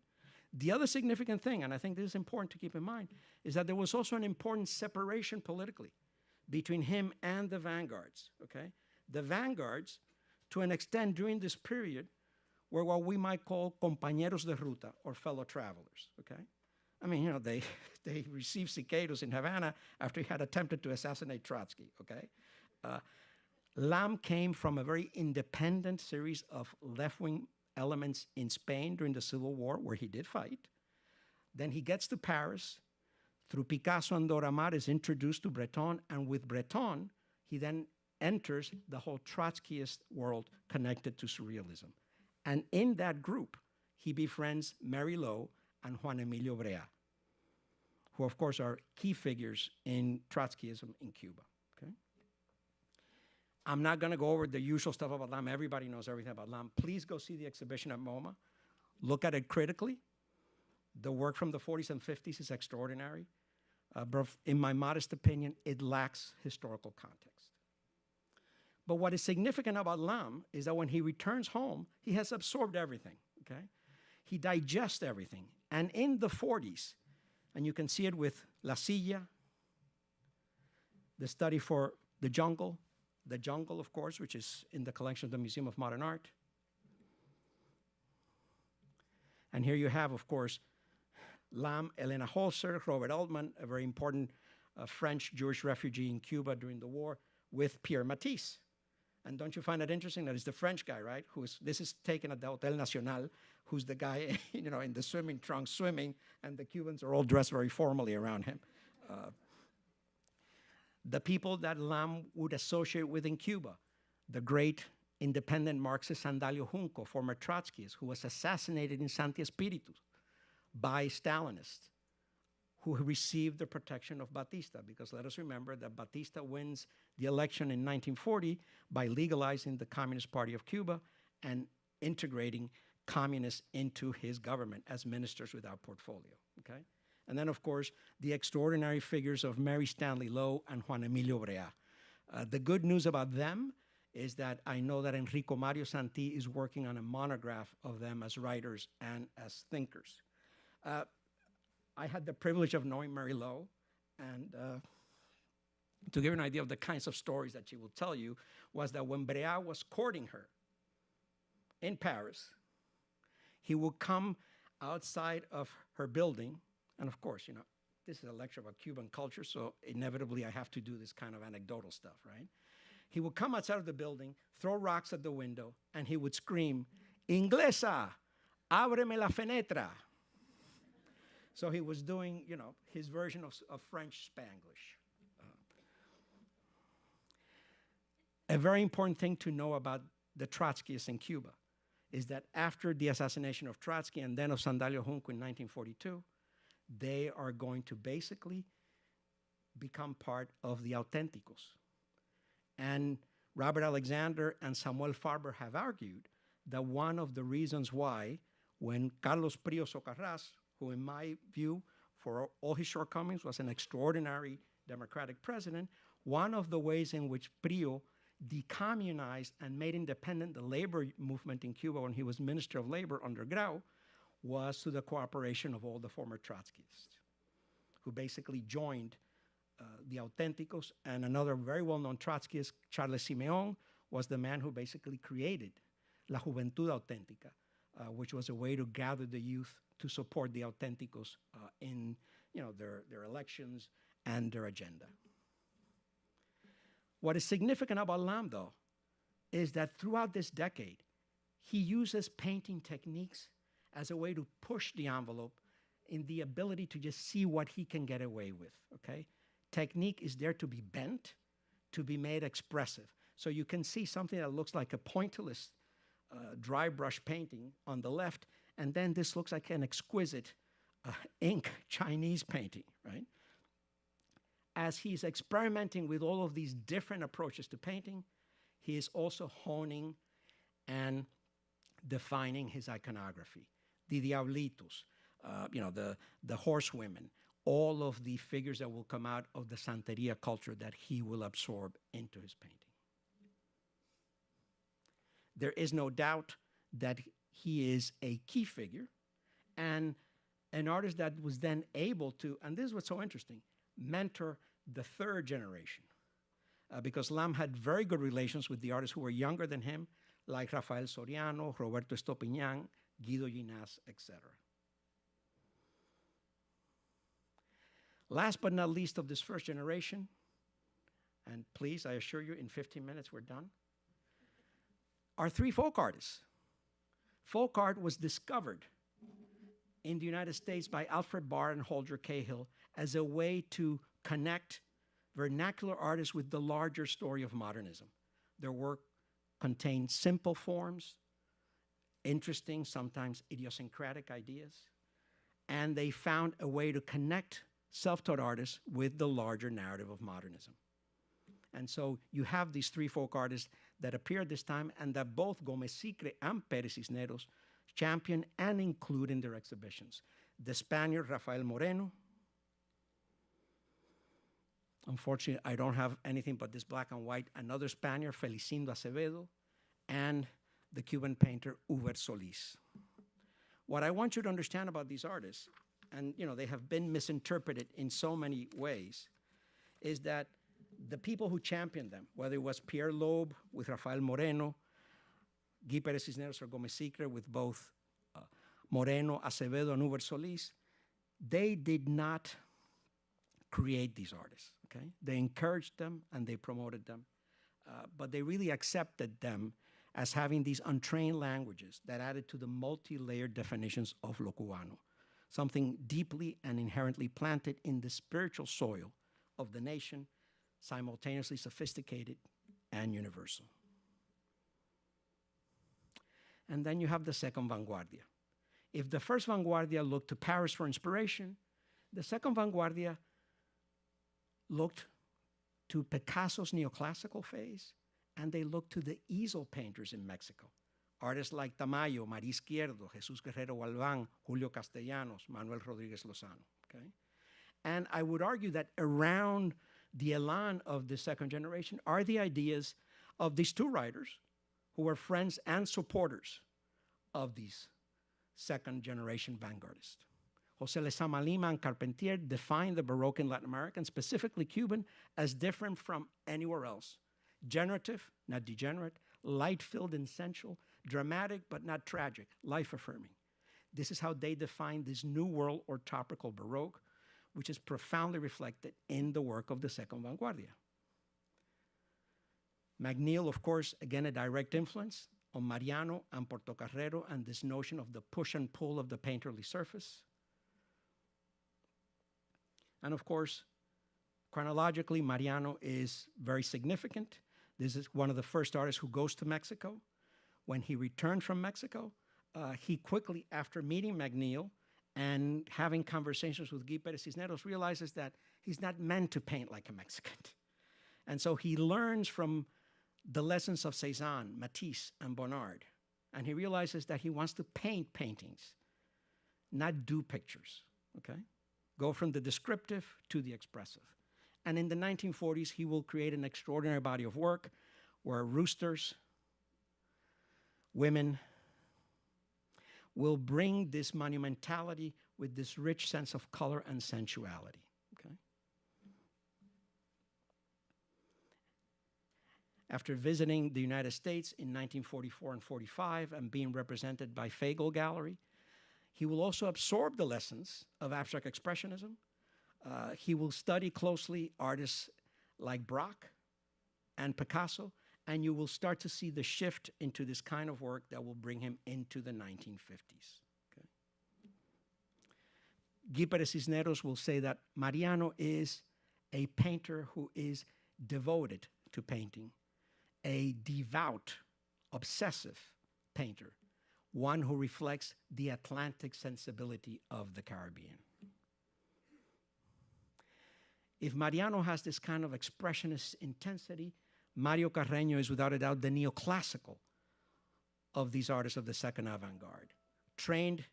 The other significant thing, and I think this is important to keep in mind, is that there was also an important separation politically between him and the vanguards, okay? The vanguards, to an extent during this period, were what we might call compañeros de ruta, or fellow travelers, okay? I mean, they received Siqueiros in Havana after he had attempted to assassinate Trotsky, okay? Lam came from a very independent series of left-wing elements in Spain during the Civil War, where he did fight. Then he gets to Paris. Through Picasso and Dora Maar is introduced to Breton, and with Breton, he then enters the whole Trotskyist world connected to Surrealism. And in that group, he befriends Mary Lowe and Juan Emilio Brea, who of course are key figures in Trotskyism in Cuba, okay? I'm not gonna go over the usual stuff about Lam. Everybody knows everything about Lam. Please go see the exhibition at MoMA. Look at it critically. The work from the 40s and 50s is extraordinary. But in my modest opinion, it lacks historical context. But what is significant about Lam is that when he returns home, he has absorbed everything, okay? He digests everything. And in the 40s, and you can see it with La Silla, the study for the jungle, of course, which is in the collection of the Museum of Modern Art. And here you have, of course, Lam, Elena Holzer, Robert Altman, a very important French Jewish refugee in Cuba during the war, with Pierre Matisse. And don't you find it interesting that it's the French guy, right? This is taken at the Hotel Nacional, who's the guy, in the swimming trunks swimming, and the Cubans are all dressed very formally around him. The people that Lam would associate with in Cuba, the great independent Marxist Sandalio Junco, former Trotskyist, who was assassinated in Santi Espiritu by Stalinists, who received the protection of Batista, because let us remember that Batista wins the election in 1940 by legalizing the Communist Party of Cuba and integrating communists into his government as ministers without portfolio, okay? And then, of course, the extraordinary figures of Mary Stanley Lowe and Juan Emilio Brea. The good news about them is that I know that Enrico Mario Santi is working on a monograph of them as writers and as thinkers. I had the privilege of knowing Mary Lowe, and to give you an idea of the kinds of stories that she will tell you, was that when Brea was courting her in Paris, he would come outside of her building, and of course, this is a lecture about Cuban culture, so inevitably I have to do this kind of anecdotal stuff, right? He would come outside of the building, throw rocks at the window, and he would scream, "Inglesa, ábreme la fenetra." So he was doing, his version of French Spanglish. A very important thing to know about the Trotskyists in Cuba is that after the assassination of Trotsky and then of Sandalio Junco in 1942, they are going to basically become part of the Auténticos. And Robert Alexander and Samuel Farber have argued that one of the reasons why, when Carlos Prio Socarrás, who in my view, for all his shortcomings, was an extraordinary democratic president, one of the ways in which Prio decommunized and made independent the labor movement in Cuba when he was Minister of Labor under Grau was through the cooperation of all the former Trotskyists, who basically joined the Auténticos. And another very well-known Trotskyist, Charles Simeón, was the man who basically created La Juventud Auténtica, which was a way to gather the youth to support the Auténticos in their elections and their agenda. What is significant about Lam, though, is that throughout this decade, he uses painting techniques as a way to push the envelope in the ability to just see what he can get away with, okay? Technique is there to be bent, to be made expressive. So you can see something that looks like a pointillist dry brush painting on the left, and then this looks like an exquisite ink Chinese painting, right? As he's experimenting with all of these different approaches to painting, he is also honing and defining his iconography. The Diablitos, the horsewomen, all of the figures that will come out of the Santeria culture that he will absorb into his painting. There is no doubt that he is a key figure and an artist that was then able to, and this is what's so interesting, mentor the third generation. Because Lam had very good relations with the artists who were younger than him, like Rafael Soriano, Roberto Estopiñán, Guido Ginás, etc. Last but not least of this first generation, and please, I assure you, in 15 minutes we're done, are three folk artists. Folk art was discovered in the United States by Alfred Barr and Holger Cahill as a way to connect vernacular artists with the larger story of modernism. Their work contained simple forms, interesting, sometimes idiosyncratic ideas, and they found a way to connect self-taught artists with the larger narrative of modernism. And so you have these three folk artists that appear at this time and that both Gómez Sicre and Pérez Cisneros champion and include in their exhibitions. The Spaniard Rafael Moreno. Unfortunately, I don't have anything but this black and white. Another Spaniard, Felicindo Acevedo, and the Cuban painter Hubert Solís. What I want you to understand about these artists, and they have been misinterpreted in so many ways, is that the people who championed them, whether it was Pierre Loeb with Rafael Moreno, Guy Pérez Cisneros or Gómez Sicre with both Moreno, Acevedo, and Hubert Solís, they did not create these artists, okay? They encouraged them and they promoted them, but they really accepted them as having these untrained languages that added to the multi-layered definitions of lo cubano, something deeply and inherently planted in the spiritual soil of the nation, simultaneously sophisticated and universal. And then you have the second vanguardia. If the first vanguardia looked to Paris for inspiration, the second vanguardia looked to Picasso's neoclassical phase, and they looked to the easel painters in Mexico. Artists like Tamayo, María Izquierdo, Jesús Guerrero Galván, Julio Castellanos, Manuel Rodríguez Lozano, okay? And I would argue that around the elan of the second generation are the ideas of these two writers who were friends and supporters of these second generation vanguardists. José Lezama Lima and Carpentier defined the Baroque in Latin America, and specifically Cuban, as different from anywhere else. Generative, not degenerate, light-filled and sensual, dramatic but not tragic, life-affirming. This is how they defined this new world or topical Baroque, which is profoundly reflected in the work of the second vanguardia. McNeil, of course, again, a direct influence on Mariano and Portocarrero and this notion of the push and pull of the painterly surface. And of course, chronologically, Mariano is very significant. This is one of the first artists who goes to Mexico. When he returned from Mexico, he quickly, after meeting McNeil and having conversations with Guy Perez Cisneros, realizes that he's not meant to paint like a Mexican. And so he learns from the lessons of Cézanne, Matisse, and Bonnard. And he realizes that he wants to paint paintings, not do pictures, okay? Go from the descriptive to the expressive. And in the 1940s, he will create an extraordinary body of work where roosters, women, will bring this monumentality with this rich sense of color and sensuality, okay? After visiting the United States in 1944 and 45 and being represented by Fagel Gallery, he will also absorb the lessons of abstract expressionism. He will study closely artists like Braque and Picasso, and you will start to see the shift into this kind of work that will bring him into the 1950s. Okay? Guy Perez Cisneros will say that Mariano is a painter who is devoted to painting, a devout, obsessive painter, one who reflects the Atlantic sensibility of the Caribbean. If Mariano has this kind of expressionist intensity, Mario Carreño is without a doubt the neoclassical of these artists of the second avant-garde. Trained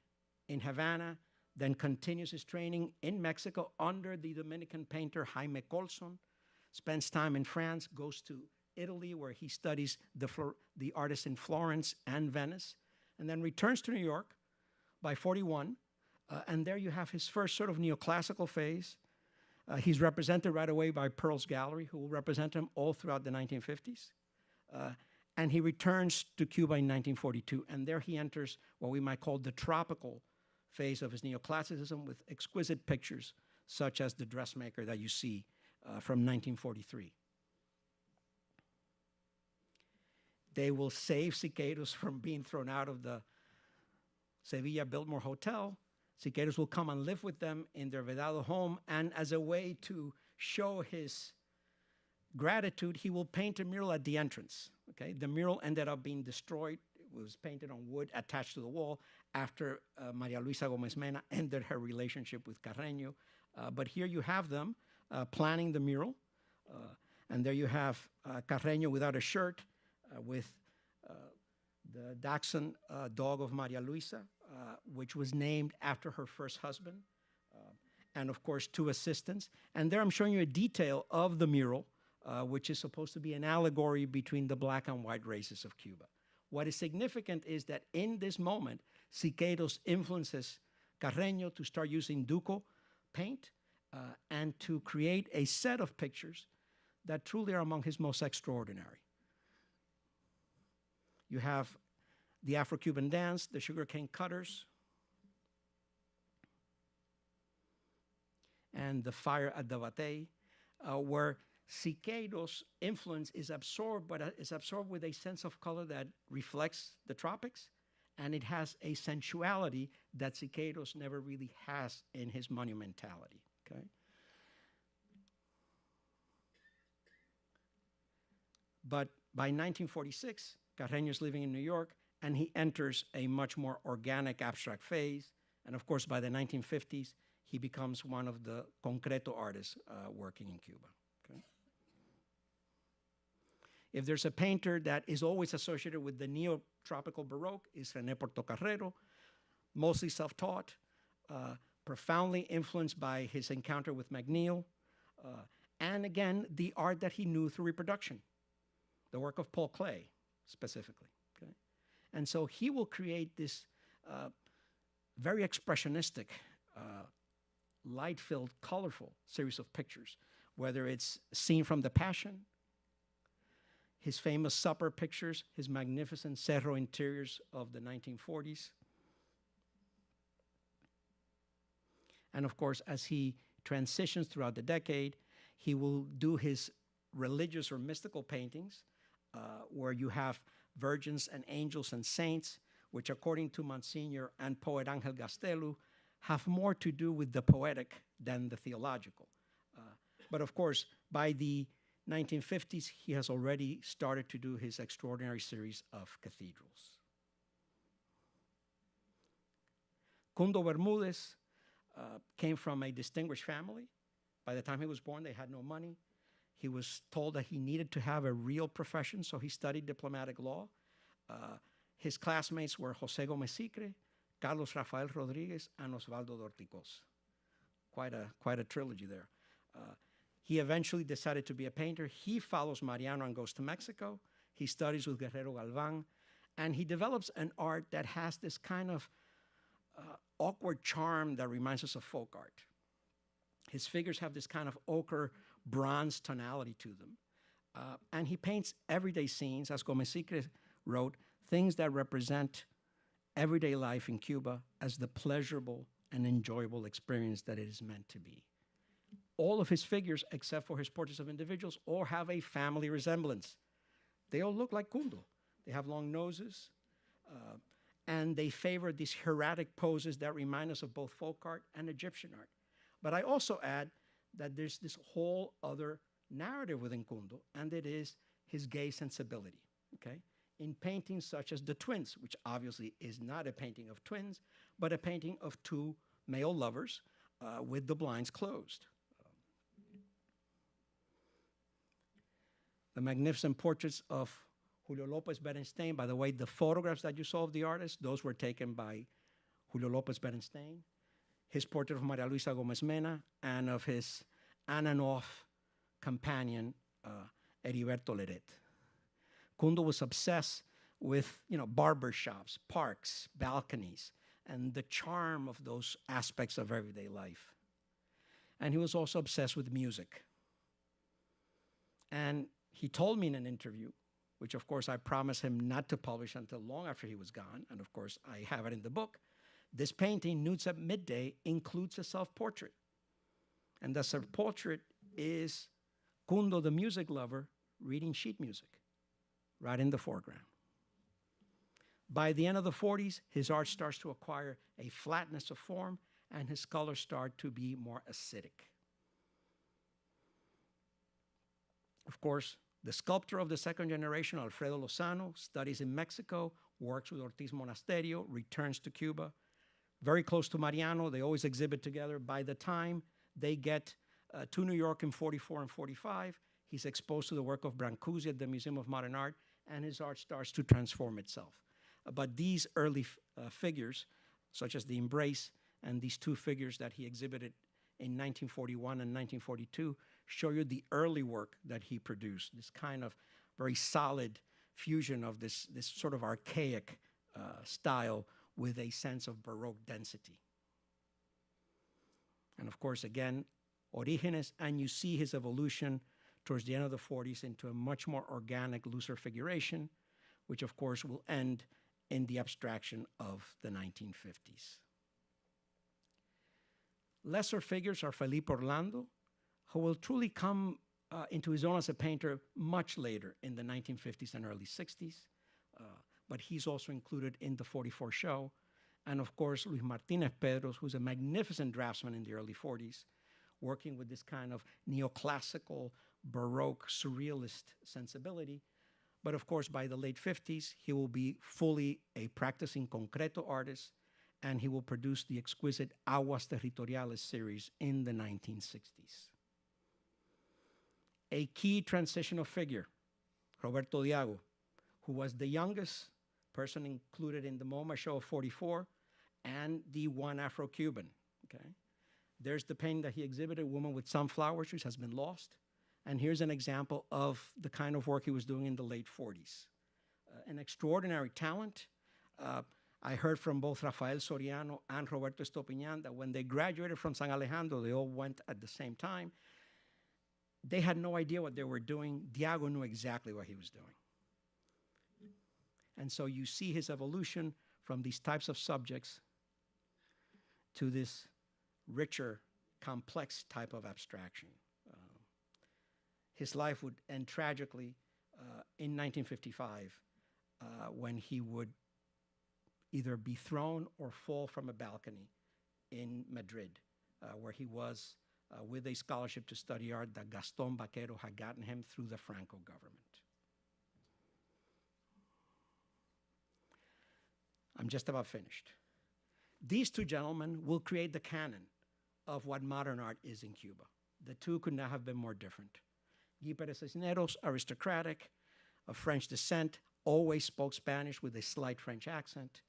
in Havana, then continues his training in Mexico under the Dominican painter Jaime Colson, spends time in France, goes to Italy, where he studies the artists in Florence and Venice, and then returns to New York by 41, and there you have his first sort of neoclassical phase. He's represented right away by Pearl's Gallery, who will represent him all throughout the 1950s. And he returns to Cuba in 1942, and there he enters what we might call the tropical phase of his neoclassicism with exquisite pictures, such as the dressmaker that you see from 1943. They will save Siqueiros from being thrown out of the Sevilla Biltmore Hotel. Siqueiros will come and live with them in their Vedado home, and as a way to show his gratitude, he will paint a mural at the entrance. Okay? The mural ended up being destroyed. It was painted on wood attached to the wall after Maria Luisa Gomez Mena ended her relationship with Carreño. But here you have them planning the mural, and there you have Carreño without a shirt, with the Dachshund dog of Maria Luisa, which was named after her first husband, and of course 2 assistants. And there I'm showing you a detail of the mural, which is supposed to be an allegory between the black and white races of Cuba. What is significant is that in this moment, Siqueiros influences Carreño to start using Duco paint and to create a set of pictures that truly are among his most extraordinary. You have the Afro-Cuban dance, the sugarcane cutters, and the fire at the Batey, where Siqueiros' influence is absorbed, but is absorbed with a sense of color that reflects the tropics, and it has a sensuality that Siqueiros never really has in his monumentality, okay? But by 1946, Carreño is living in New York, and he enters a much more organic abstract phase. And of course, by the 1950s, he becomes one of the concreto artists working in Cuba. Okay? If there's a painter that is always associated with the neo-tropical Baroque, is René Portocarrero, mostly self-taught, profoundly influenced by his encounter with McNeil, and again, the art that he knew through reproduction, the work of Paul Klee, specifically, okay? And so he will create this very expressionistic, light-filled, colorful series of pictures, whether it's Scene from the Passion, his famous supper pictures, his magnificent Cerro interiors of the 1940s. And of course, as he transitions throughout the decade, he will do his religious or mystical paintings, where you have virgins and angels and saints, which according to Monsignor and poet Angel Gastelu, have more to do with the poetic than the theological. But of course, by the 1950s, he has already started to do his extraordinary series of cathedrals. Kundo Bermudez came from a distinguished family. By the time he was born, they had no money. He was told that he needed to have a real profession, so he studied diplomatic law. His classmates were José Gómez Sicre, Carlos Rafael Rodríguez, and Osvaldo Dorticos. Quite a trilogy there. He eventually decided to be a painter. He follows Mariano and goes to Mexico. He studies with Guerrero Galván, and he develops an art that has this kind of awkward charm that reminds us of folk art. His figures have this kind of ochre bronze tonality to them. And he paints everyday scenes, as Gómez Sicre wrote, things that represent everyday life in Cuba as the pleasurable and enjoyable experience that it is meant to be. All of his figures, except for his portraits of individuals, all have a family resemblance. They all look like Kundo. They have long noses, and they favor these hieratic poses that remind us of both folk art and Egyptian art. But I also add that there's this whole other narrative within Kundo, and it is his gay sensibility, okay? In paintings such as The Twins, which obviously is not a painting of twins, but a painting of two male lovers with the blinds closed. The magnificent portraits of Julio Lopez Berenstein. By the way, the photographs that you saw of the artist, those were taken by Julio Lopez Berenstein. His portrait of Maria Luisa Gomez Mena, and of his on and off companion, Heriberto Leret. Kundo was obsessed with, barber shops, parks, balconies, and the charm of those aspects of everyday life. And he was also obsessed with music. And he told me in an interview, which of course I promised him not to publish until long after he was gone, and of course I have it in the book, this painting, Nudes at Midday, includes a self-portrait. And the self-portrait is Kundo, the music lover, reading sheet music right in the foreground. By the end of the 40s, his art starts to acquire a flatness of form, and his colors start to be more acidic. Of course, the sculptor of the second generation, Alfredo Lozano, studies in Mexico, works with Ortiz Monasterio, returns to Cuba. Very close to Mariano, they always exhibit together. By the time they get to New York in 44 and 45, he's exposed to the work of Brancusi at the Museum of Modern Art, and his art starts to transform itself. But these early figures, such as the Embrace and these two figures that he exhibited in 1941 and 1942, show you the early work that he produced, this kind of very solid fusion of this sort of archaic style with a sense of Baroque density. And of course, again, Orígenes, and you see his evolution towards the end of the 40s into a much more organic, looser figuration, which of course will end in the abstraction of the 1950s. Lesser figures are Felipe Orlando, who will truly come into his own as a painter much later in the 1950s and early 60s, but he's also included in the 44 show. And of course, Luis Martínez Pedros, who's a magnificent draftsman in the early 40s, working with this kind of neoclassical, Baroque, surrealist sensibility. But of course, by the late 50s, he will be fully a practicing concreto artist, and he will produce the exquisite Aguas Territoriales series in the 1960s. A key transitional figure, Roberto Diago, who was the youngest person included in the MoMA show of 44 and the one Afro-Cuban, okay? There's the painting that he exhibited, Woman with Sunflowers, which has been lost. And here's an example of the kind of work he was doing in the late 40s. An extraordinary talent. I heard from both Rafael Soriano and Roberto Estopiñán that when they graduated from San Alejandro, they all went at the same time. They had no idea what they were doing. Diago knew exactly what he was doing. And so you see his evolution from these types of subjects to this richer, complex type of abstraction. His life would end tragically in 1955 when he would either be thrown or fall from a balcony in Madrid, where he was with a scholarship to study art that Gaston Baquero had gotten him through the Franco government. I'm just about finished. These two gentlemen will create the canon of what modern art is in Cuba. The two could not have been more different. Guy Pérez Cisneros, aristocratic, of French descent, always spoke Spanish with a slight French accent,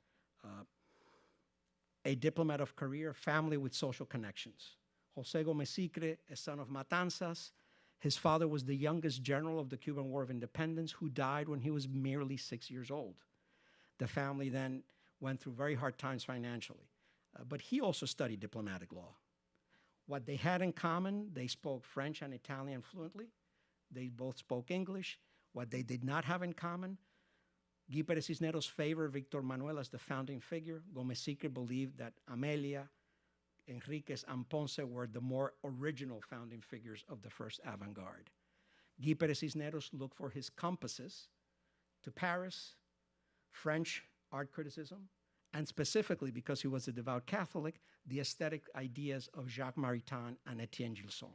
a diplomat of career, family with social connections. José Gómez Sicre, a son of Matanzas. His father was the youngest general of the Cuban War of Independence who died when he was merely 6 years old. The family then went through very hard times financially, but he also studied diplomatic law. What they had in common, they spoke French and Italian fluently. They both spoke English. What they did not have in common, Guy Pérez Cisneros favored Victor Manuel as the founding figure. Gómez Sicre believed that Amelia, Enriquez, and Ponce were the more original founding figures of the first avant-garde. Guy Pérez Cisneros looked for his compasses to Paris, French art criticism, and specifically, because he was a devout Catholic, the aesthetic ideas of Jacques Maritain and Etienne Gilson.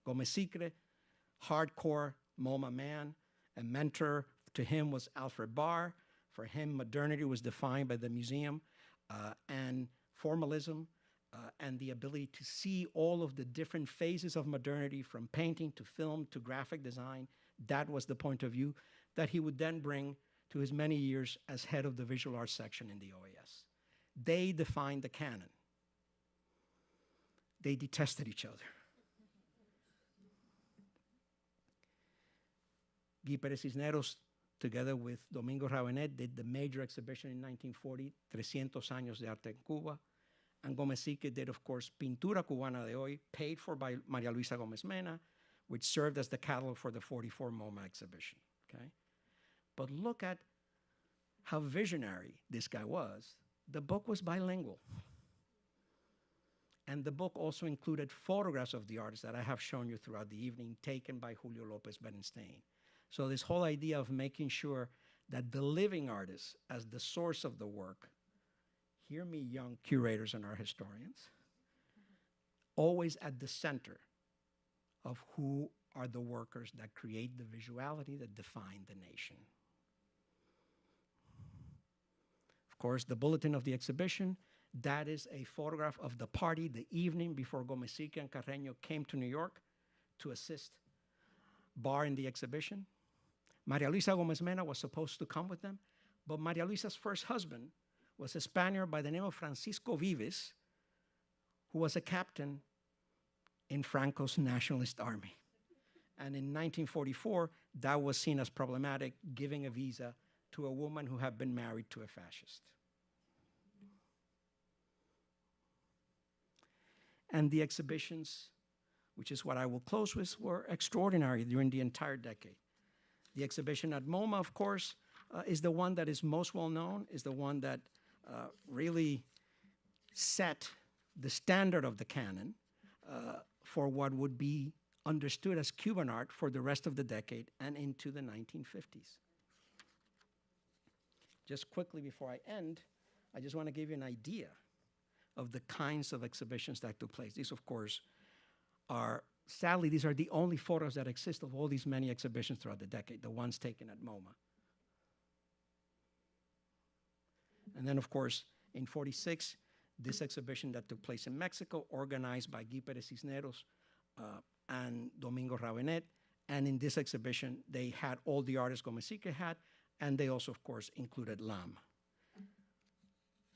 Gómez Sicre, hardcore MoMA man, a mentor to him was Alfred Barr. For him, modernity was defined by the museum and formalism and the ability to see all of the different phases of modernity, from painting to film to graphic design. That was the point of view that he would then bring to his many years as head of the visual arts section in the OAS. They defined the canon. They detested each other. Guy Pérez Cisneros, together with Domingo Ravenet, did the major exhibition in 1940, 300 años de arte en Cuba. And Gómez Sicre did, of course, Pintura Cubana de Hoy, paid for by María Luisa Gómez Mena, which served as the catalog for the 44 MoMA exhibition, okay? But look at how visionary this guy was. The book was bilingual. And the book also included photographs of the artists that I have shown you throughout the evening, taken by Julio López Berenstein. So this whole idea of making sure that the living artist as the source of the work, hear me, young curators and art historians, always at the center of who are the workers that create the visuality that define the nation. Of course, the bulletin of the exhibition, that is a photograph of the party the evening before Gómez Sicre and Carreño came to New York to assist Barr in the exhibition. María Luisa Gómez Mena was supposed to come with them, but María Luisa's first husband was a Spaniard by the name of Francisco Vives, who was a captain in Franco's nationalist army. And in 1944, that was seen as problematic, giving a visa to a woman who had been married to a fascist. And the exhibitions, which is what I will close with, were extraordinary during the entire decade. The exhibition at MoMA, of course, is the one that is most well known, is the one that really set the standard of the canon for what would be understood as Cuban art for the rest of the decade and into the 1950s. Just quickly before I end, I just want to give you an idea of the kinds of exhibitions that took place. These, of course, are, sadly, these are the only photos that exist of all these many exhibitions throughout the decade, the ones taken at MoMA. And then, of course, in '46, this exhibition that took place in Mexico, organized by Guy Pérez Cisneros and Domingo Ravenet. And in this exhibition, they had all the artists Gómez Sicre had, and they also, of course, included Lam.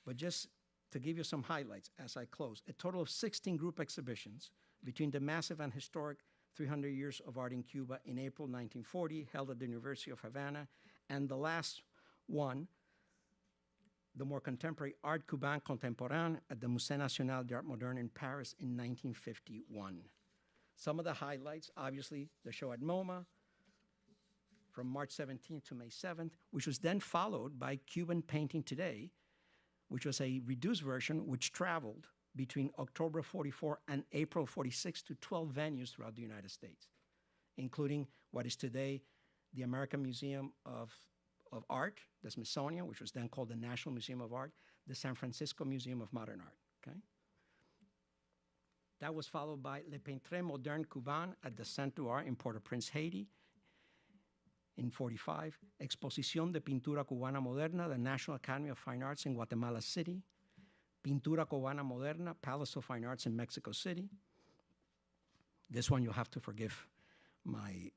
But just to give you some highlights as I close, a total of 16 group exhibitions between the massive and historic 300 Years of Art in Cuba in April 1940, held at the University of Havana, and the last one, the more contemporary Art Cuban Contemporain at the Musée National d'Art Moderne in Paris in 1951. Some of the highlights, obviously, the show at MoMA from March 17th to May 7th, which was then followed by Cuban Painting Today, which was a reduced version which traveled between October 44 and April 46 to 12 venues throughout the United States, including what is today the American Museum of Art, the Smithsonian, which was then called the National Museum of Art, the San Francisco Museum of Modern Art, okay? That was followed by Le Peintre Modern Cuban at the Centre Art in Port-au-Prince, Haiti in 45. Exposición de Pintura Cubana Moderna, the National Academy of Fine Arts in Guatemala City. Pintura Cubana Moderna, Palace of Fine Arts in Mexico City. This one you'll have to forgive my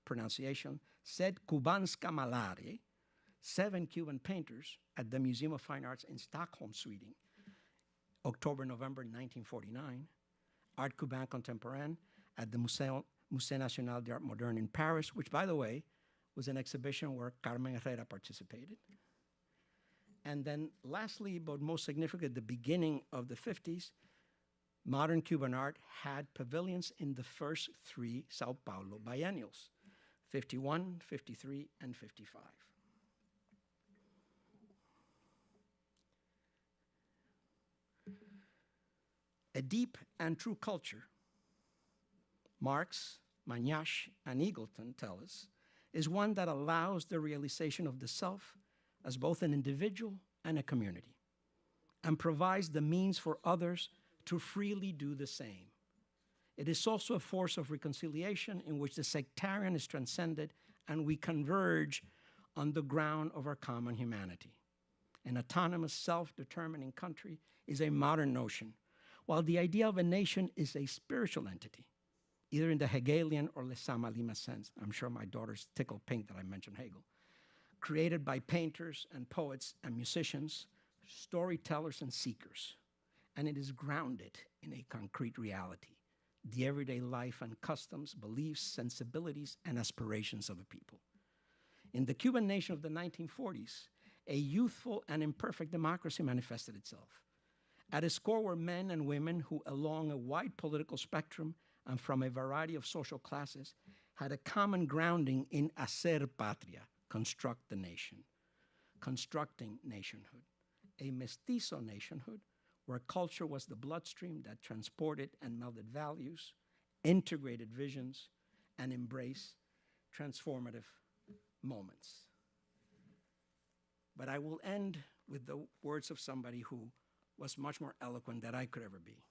pronunciation. Sed Cubanska Malare, 7 Cuban painters at the Museum of Fine Arts in Stockholm, Sweden, October, November 1949. Art Cuban Contemporain at the Musée National d'Art Moderne in Paris, which, by the way, was an exhibition where Carmen Herrera participated. And then lastly, but most significant, the beginning of the 50s, Modern Cuban Art had pavilions in the first 3 Sao Paulo biennials, 51, 53, and 55. A deep and true culture, Marx, Magnash, and Eagleton tell us, is one that allows the realization of the self as both an individual and a community, and provides the means for others to freely do the same. It is also a force of reconciliation in which the sectarian is transcended and we converge on the ground of our common humanity. An autonomous, self-determining country is a modern notion, while the idea of a nation is a spiritual entity, either in the Hegelian or Lezama Lima sense. I'm sure my daughters tickle pink that I mentioned Hegel. Created by painters and poets and musicians, storytellers and seekers. And it is grounded in a concrete reality, the everyday life and customs, beliefs, sensibilities, and aspirations of the people. In the Cuban nation of the 1940s, a youthful and imperfect democracy manifested itself. At its core were men and women who, along a wide political spectrum and from a variety of social classes, had a common grounding in hacer patria, construct the nation, constructing nationhood, a mestizo nationhood where culture was the bloodstream that transported and melded values, integrated visions, and embraced transformative moments. But I will end with the words of somebody who was much more eloquent than I could ever be.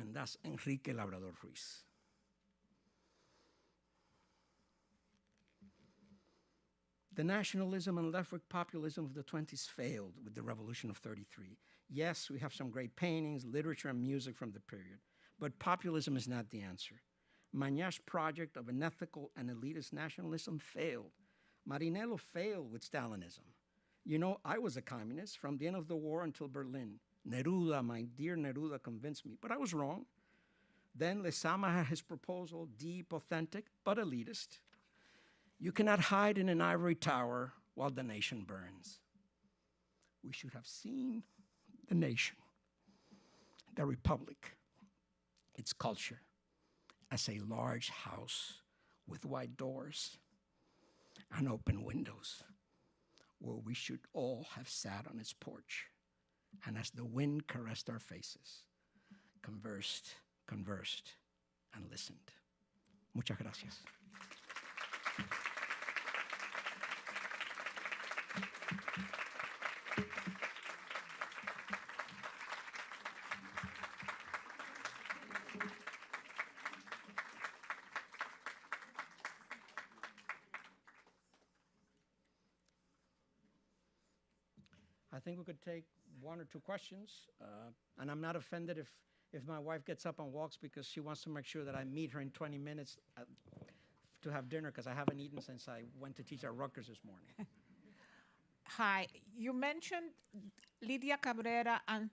And that's Enrique Labrador Ruiz. The nationalism and left-wing populism of the 20s failed with the Revolution of '33. Yes, we have some great paintings, literature, and music from the period, but populism is not the answer. Magnash's project of an ethical and elitist nationalism failed. Marinello failed with Stalinism. You know, I was a communist from the end of the war until Berlin. Neruda, my dear Neruda, convinced me, but I was wrong. Then Lezama had his proposal, deep, authentic, but elitist. You cannot hide in an ivory tower while the nation burns. We should have seen the nation, the republic, its culture, as a large house with wide doors and open windows, where we should all have sat on its porch, and as the wind caressed our faces, conversed, and listened. Muchas gracias. I think we could take 1 or 2 questions. And I'm not offended if my wife gets up and walks because she wants to make sure that I meet her in 20 minutes to have dinner because I haven't eaten since I went to teach at Rutgers this morning. Hi, you mentioned Lydia Cabrera and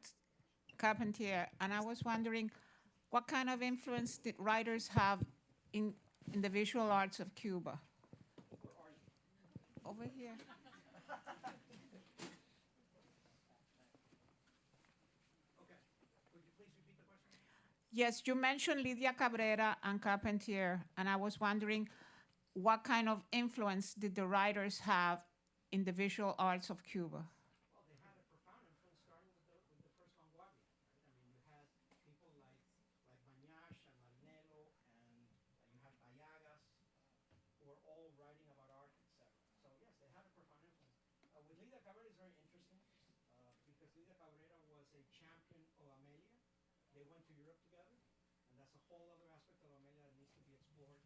Carpentier, and I was wondering what kind of influence did writers have in the visual arts of Cuba? Over here. Yes, you mentioned Lydia Cabrera and Carpentier, and I was wondering what kind of influence did the writers have in the visual arts of Cuba? Well, they had a profound influence starting with the first vanguardia. Right? I mean, you had people like Magnash and Marinello, and you had Bayagas, who were all writing about art, etc. So yes, they had a profound influence. With Lydia Cabrera, it's very interesting because Lydia Cabrera was a champion of they went to Europe together, and that's a whole other aspect of Amelia that needs to be explored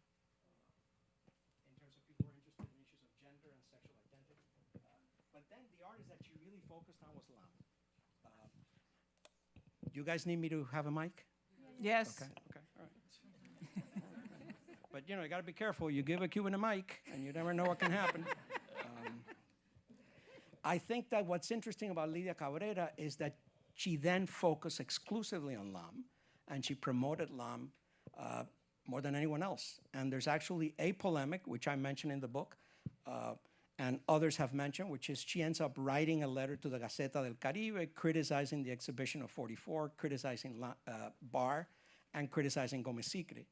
in terms of people who are interested in issues of gender and sexual identity. But then the artist that she really focused on was Lam. You guys need me to have a mic? Yes. Okay, all right. But you know, you got to be careful. You give a Cuban a mic, and you never know what can happen. I think that what's interesting about Lidia Cabrera is that she then focused exclusively on Lam, and she promoted Lam more than anyone else. And there's actually a polemic, which I mentioned in the book, and others have mentioned, which is she ends up writing a letter to the Gaceta del Caribe, criticizing the exhibition of 44, criticizing Barr, and criticizing Gomez Sicre,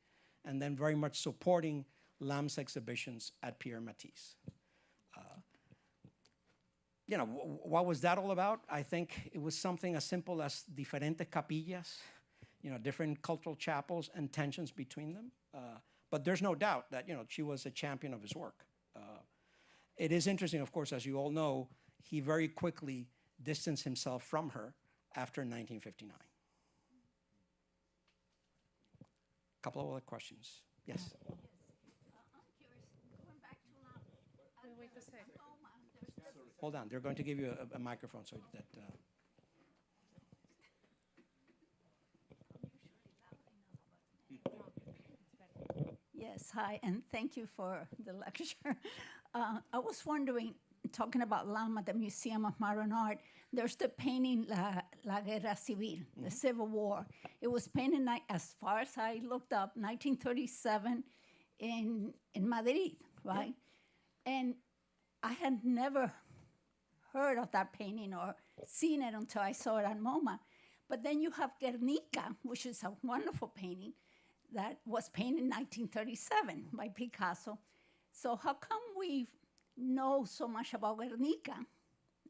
and then very much supporting Lam's exhibitions at Pierre Matisse. You know, what was that all about? I think it was something as simple as diferentes capillas, you know, different cultural chapels and tensions between them. But there's no doubt that, you know, she was a champion of his work. It is interesting, of course, as you all know, he very quickly distanced himself from her after 1959. A couple of other questions. Yes? I'm curious, going back to Lam. Wait a sec. Hold on, they're going to give you a microphone so that... Yes, hi, and thank you for the lecture. I was wondering, talking about Lam at the Museum of Modern Art, there's the painting La Guerra Civil, the Civil War. It was painted, as far as I looked up, 1937 in Madrid, right? And I had never heard of that painting or seen it until I saw it at MoMA. But then you have Guernica, which is a wonderful painting that was painted in 1937 by Picasso. So how come we know so much about Guernica?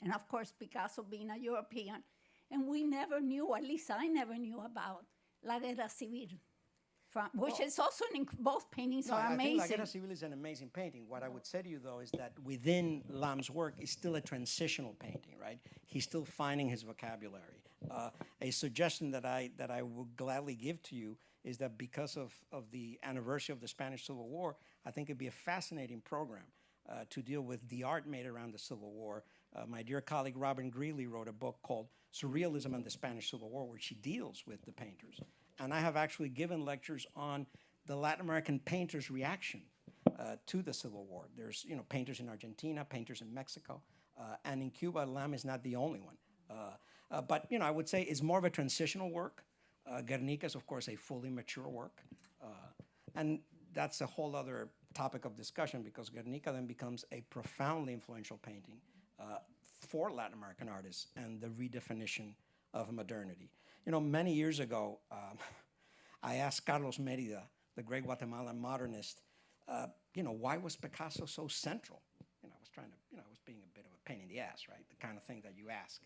And of course, Picasso being a European, and we never knew, at least I never knew about La Guerra Civil, which is also, both paintings are amazing. I think La Guerra Civil is an amazing painting. What I would say to you, though, is that within Lam's work is still a transitional painting, right? He's still finding his vocabulary. A suggestion that I would gladly give to you is that because of the anniversary of the Spanish Civil War, I think it'd be a fascinating program to deal with the art made around the Civil War. My dear colleague Robin Greeley wrote a book called Surrealism and the Spanish Civil War, where she deals with the painters. And I have actually given lectures on the Latin American painters' reaction to the Civil War. There's, you know, painters in Argentina, painters in Mexico, and in Cuba, Lam is not the only one. But, you know, I would say it's more of a transitional work. Guernica is, of course, a fully mature work. And that's a whole other topic of discussion, because Guernica then becomes a profoundly influential painting for Latin American artists and the redefinition of modernity. You know, many years ago, I asked Carlos Mérida, the great Guatemalan modernist, you know, why was Picasso so central? You know, I was trying to, you know, I was being a bit of a pain in the ass, right? The kind of thing that you ask.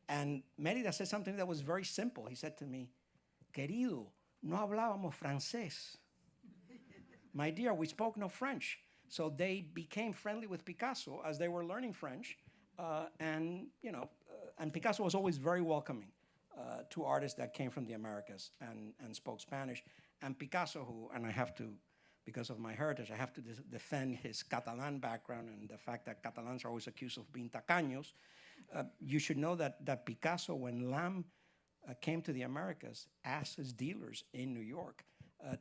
And Mérida said something that was very simple. He said to me, querido, no hablábamos francés. My dear, we spoke no French. So they became friendly with Picasso as they were learning French. And, you know, and Picasso was always very welcoming to artists that came from the Americas and spoke Spanish. And Picasso, who, and I have to, because of my heritage, I have to defend his Catalan background and the fact that Catalans are always accused of being tacaños. You should know that Picasso, when Lam came to the Americas, asked his dealers in New York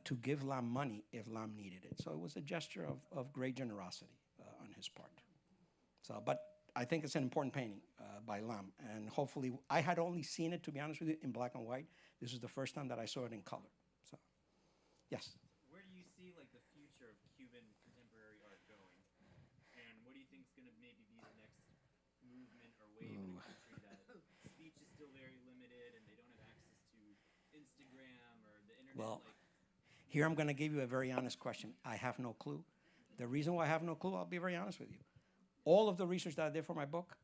to give Lam money if Lam needed it. So it was a gesture of great generosity on his part. So, but I think it's an important painting by Lam, and hopefully, I had only seen it, to be honest with you, in black and white. This is the first time that I saw it in color. So, yes? Where do you see like the future of Cuban contemporary art going? And what do you think is going to maybe be the next movement or wave in a country that speech is still very limited and they don't have access to Instagram or the internet? Well, here I'm going to give you a very honest question. I have no clue. The reason why I have no clue, I'll be very honest with you. All of the research that I did for my book,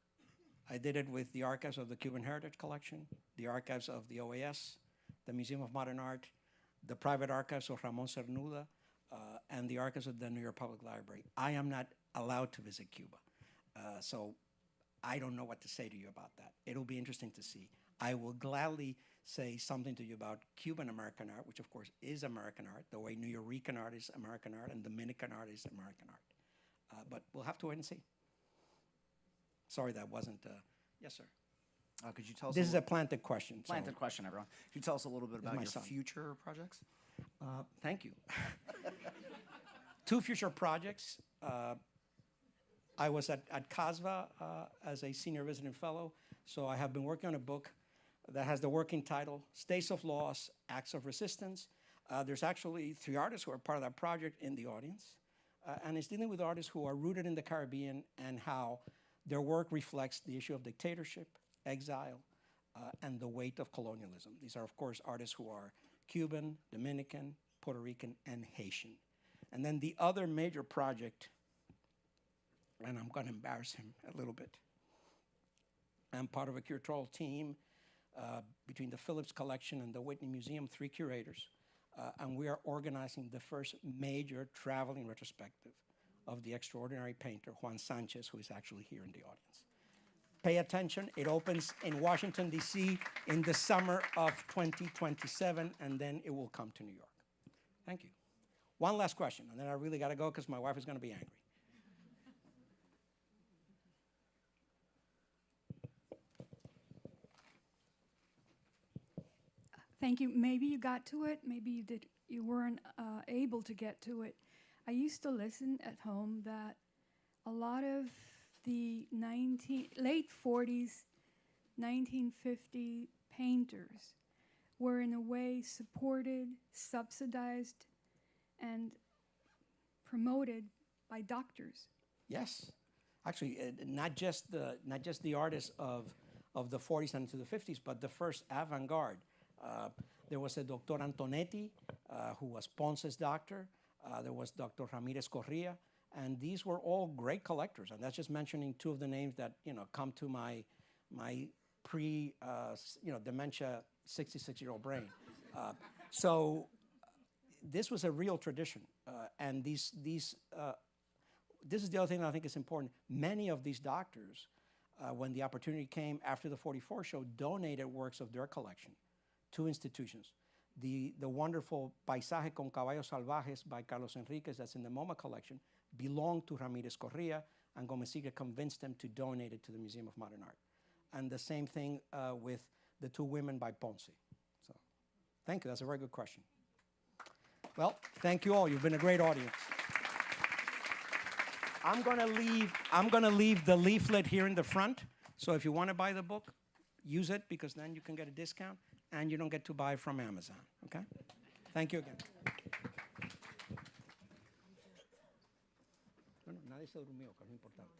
I did it with the archives of the Cuban Heritage Collection, the archives of the OAS, the Museum of Modern Art, the private archives of Ramon Cernuda, and the archives of the New York Public Library. I am not allowed to visit Cuba. So I don't know what to say to you about that. It'll be interesting to see. I will gladly say something to you about Cuban American art, which of course is American art, the way New Yorican art is American art and Dominican art is American art. But we'll have to wait and see. Sorry, that wasn't, yes, sir. Could you tell us? This is a planted question. planted question, everyone. Could you tell us a little bit about my your son. future projects? Thank you. 2 future projects. I was at CASVA as a senior visiting fellow, so I have been working on a book that has the working title, States of Loss, Acts of Resistance. There's actually 3 artists who are part of that project in the audience, and it's dealing with artists who are rooted in the Caribbean and how their work reflects the issue of dictatorship, exile, and the weight of colonialism. These are, of course, artists who are Cuban, Dominican, Puerto Rican, and Haitian. And then the other major project, and I'm going to embarrass him a little bit. I'm part of a curatorial team between the Phillips Collection and the Whitney Museum, 3 curators, and we are organizing the first major traveling retrospective of the extraordinary painter Juan Sanchez, who is actually here in the audience. Pay attention, it opens in Washington, D.C. in the summer of 2027, and then it will come to New York. Thank you. One last question, and then I really got to go because my wife is going to be angry. Thank you. Maybe you got to it. Maybe you did. You weren't able to get to it. I used to listen at home that a lot of the late 40s, 1950 painters were in a way supported, subsidized, and promoted by doctors. Yes, actually, not just the artists of the 40s and into the 50s, but the first avant-garde. There was a Dr. Antonetti, who was Ponce's doctor. There was Dr. Ramirez Correa, and these were all great collectors. And that's just mentioning 2 of the names that come to my dementia 66-year-old brain. So this was a real tradition, and this is the other thing that I think is important. Many of these doctors, when the opportunity came after the 44 show, donated works of their collection to institutions. The wonderful Paisaje con Caballos Salvajes by Carlos Enriquez that's in the MoMA collection belonged to Ramirez Correa, and Gomesiga convinced them to donate it to the Museum of Modern Art. And the same thing with the 2 women by Ponce. So thank you, that's a very good question. Well, thank you all, you've been a great audience. I'm gonna leave the leaflet here in the front, so if you want to buy the book, use it because then you can get a discount and you don't get to buy from Amazon, okay? Thank you again. Bueno, nadie se durmió, que es lo importante.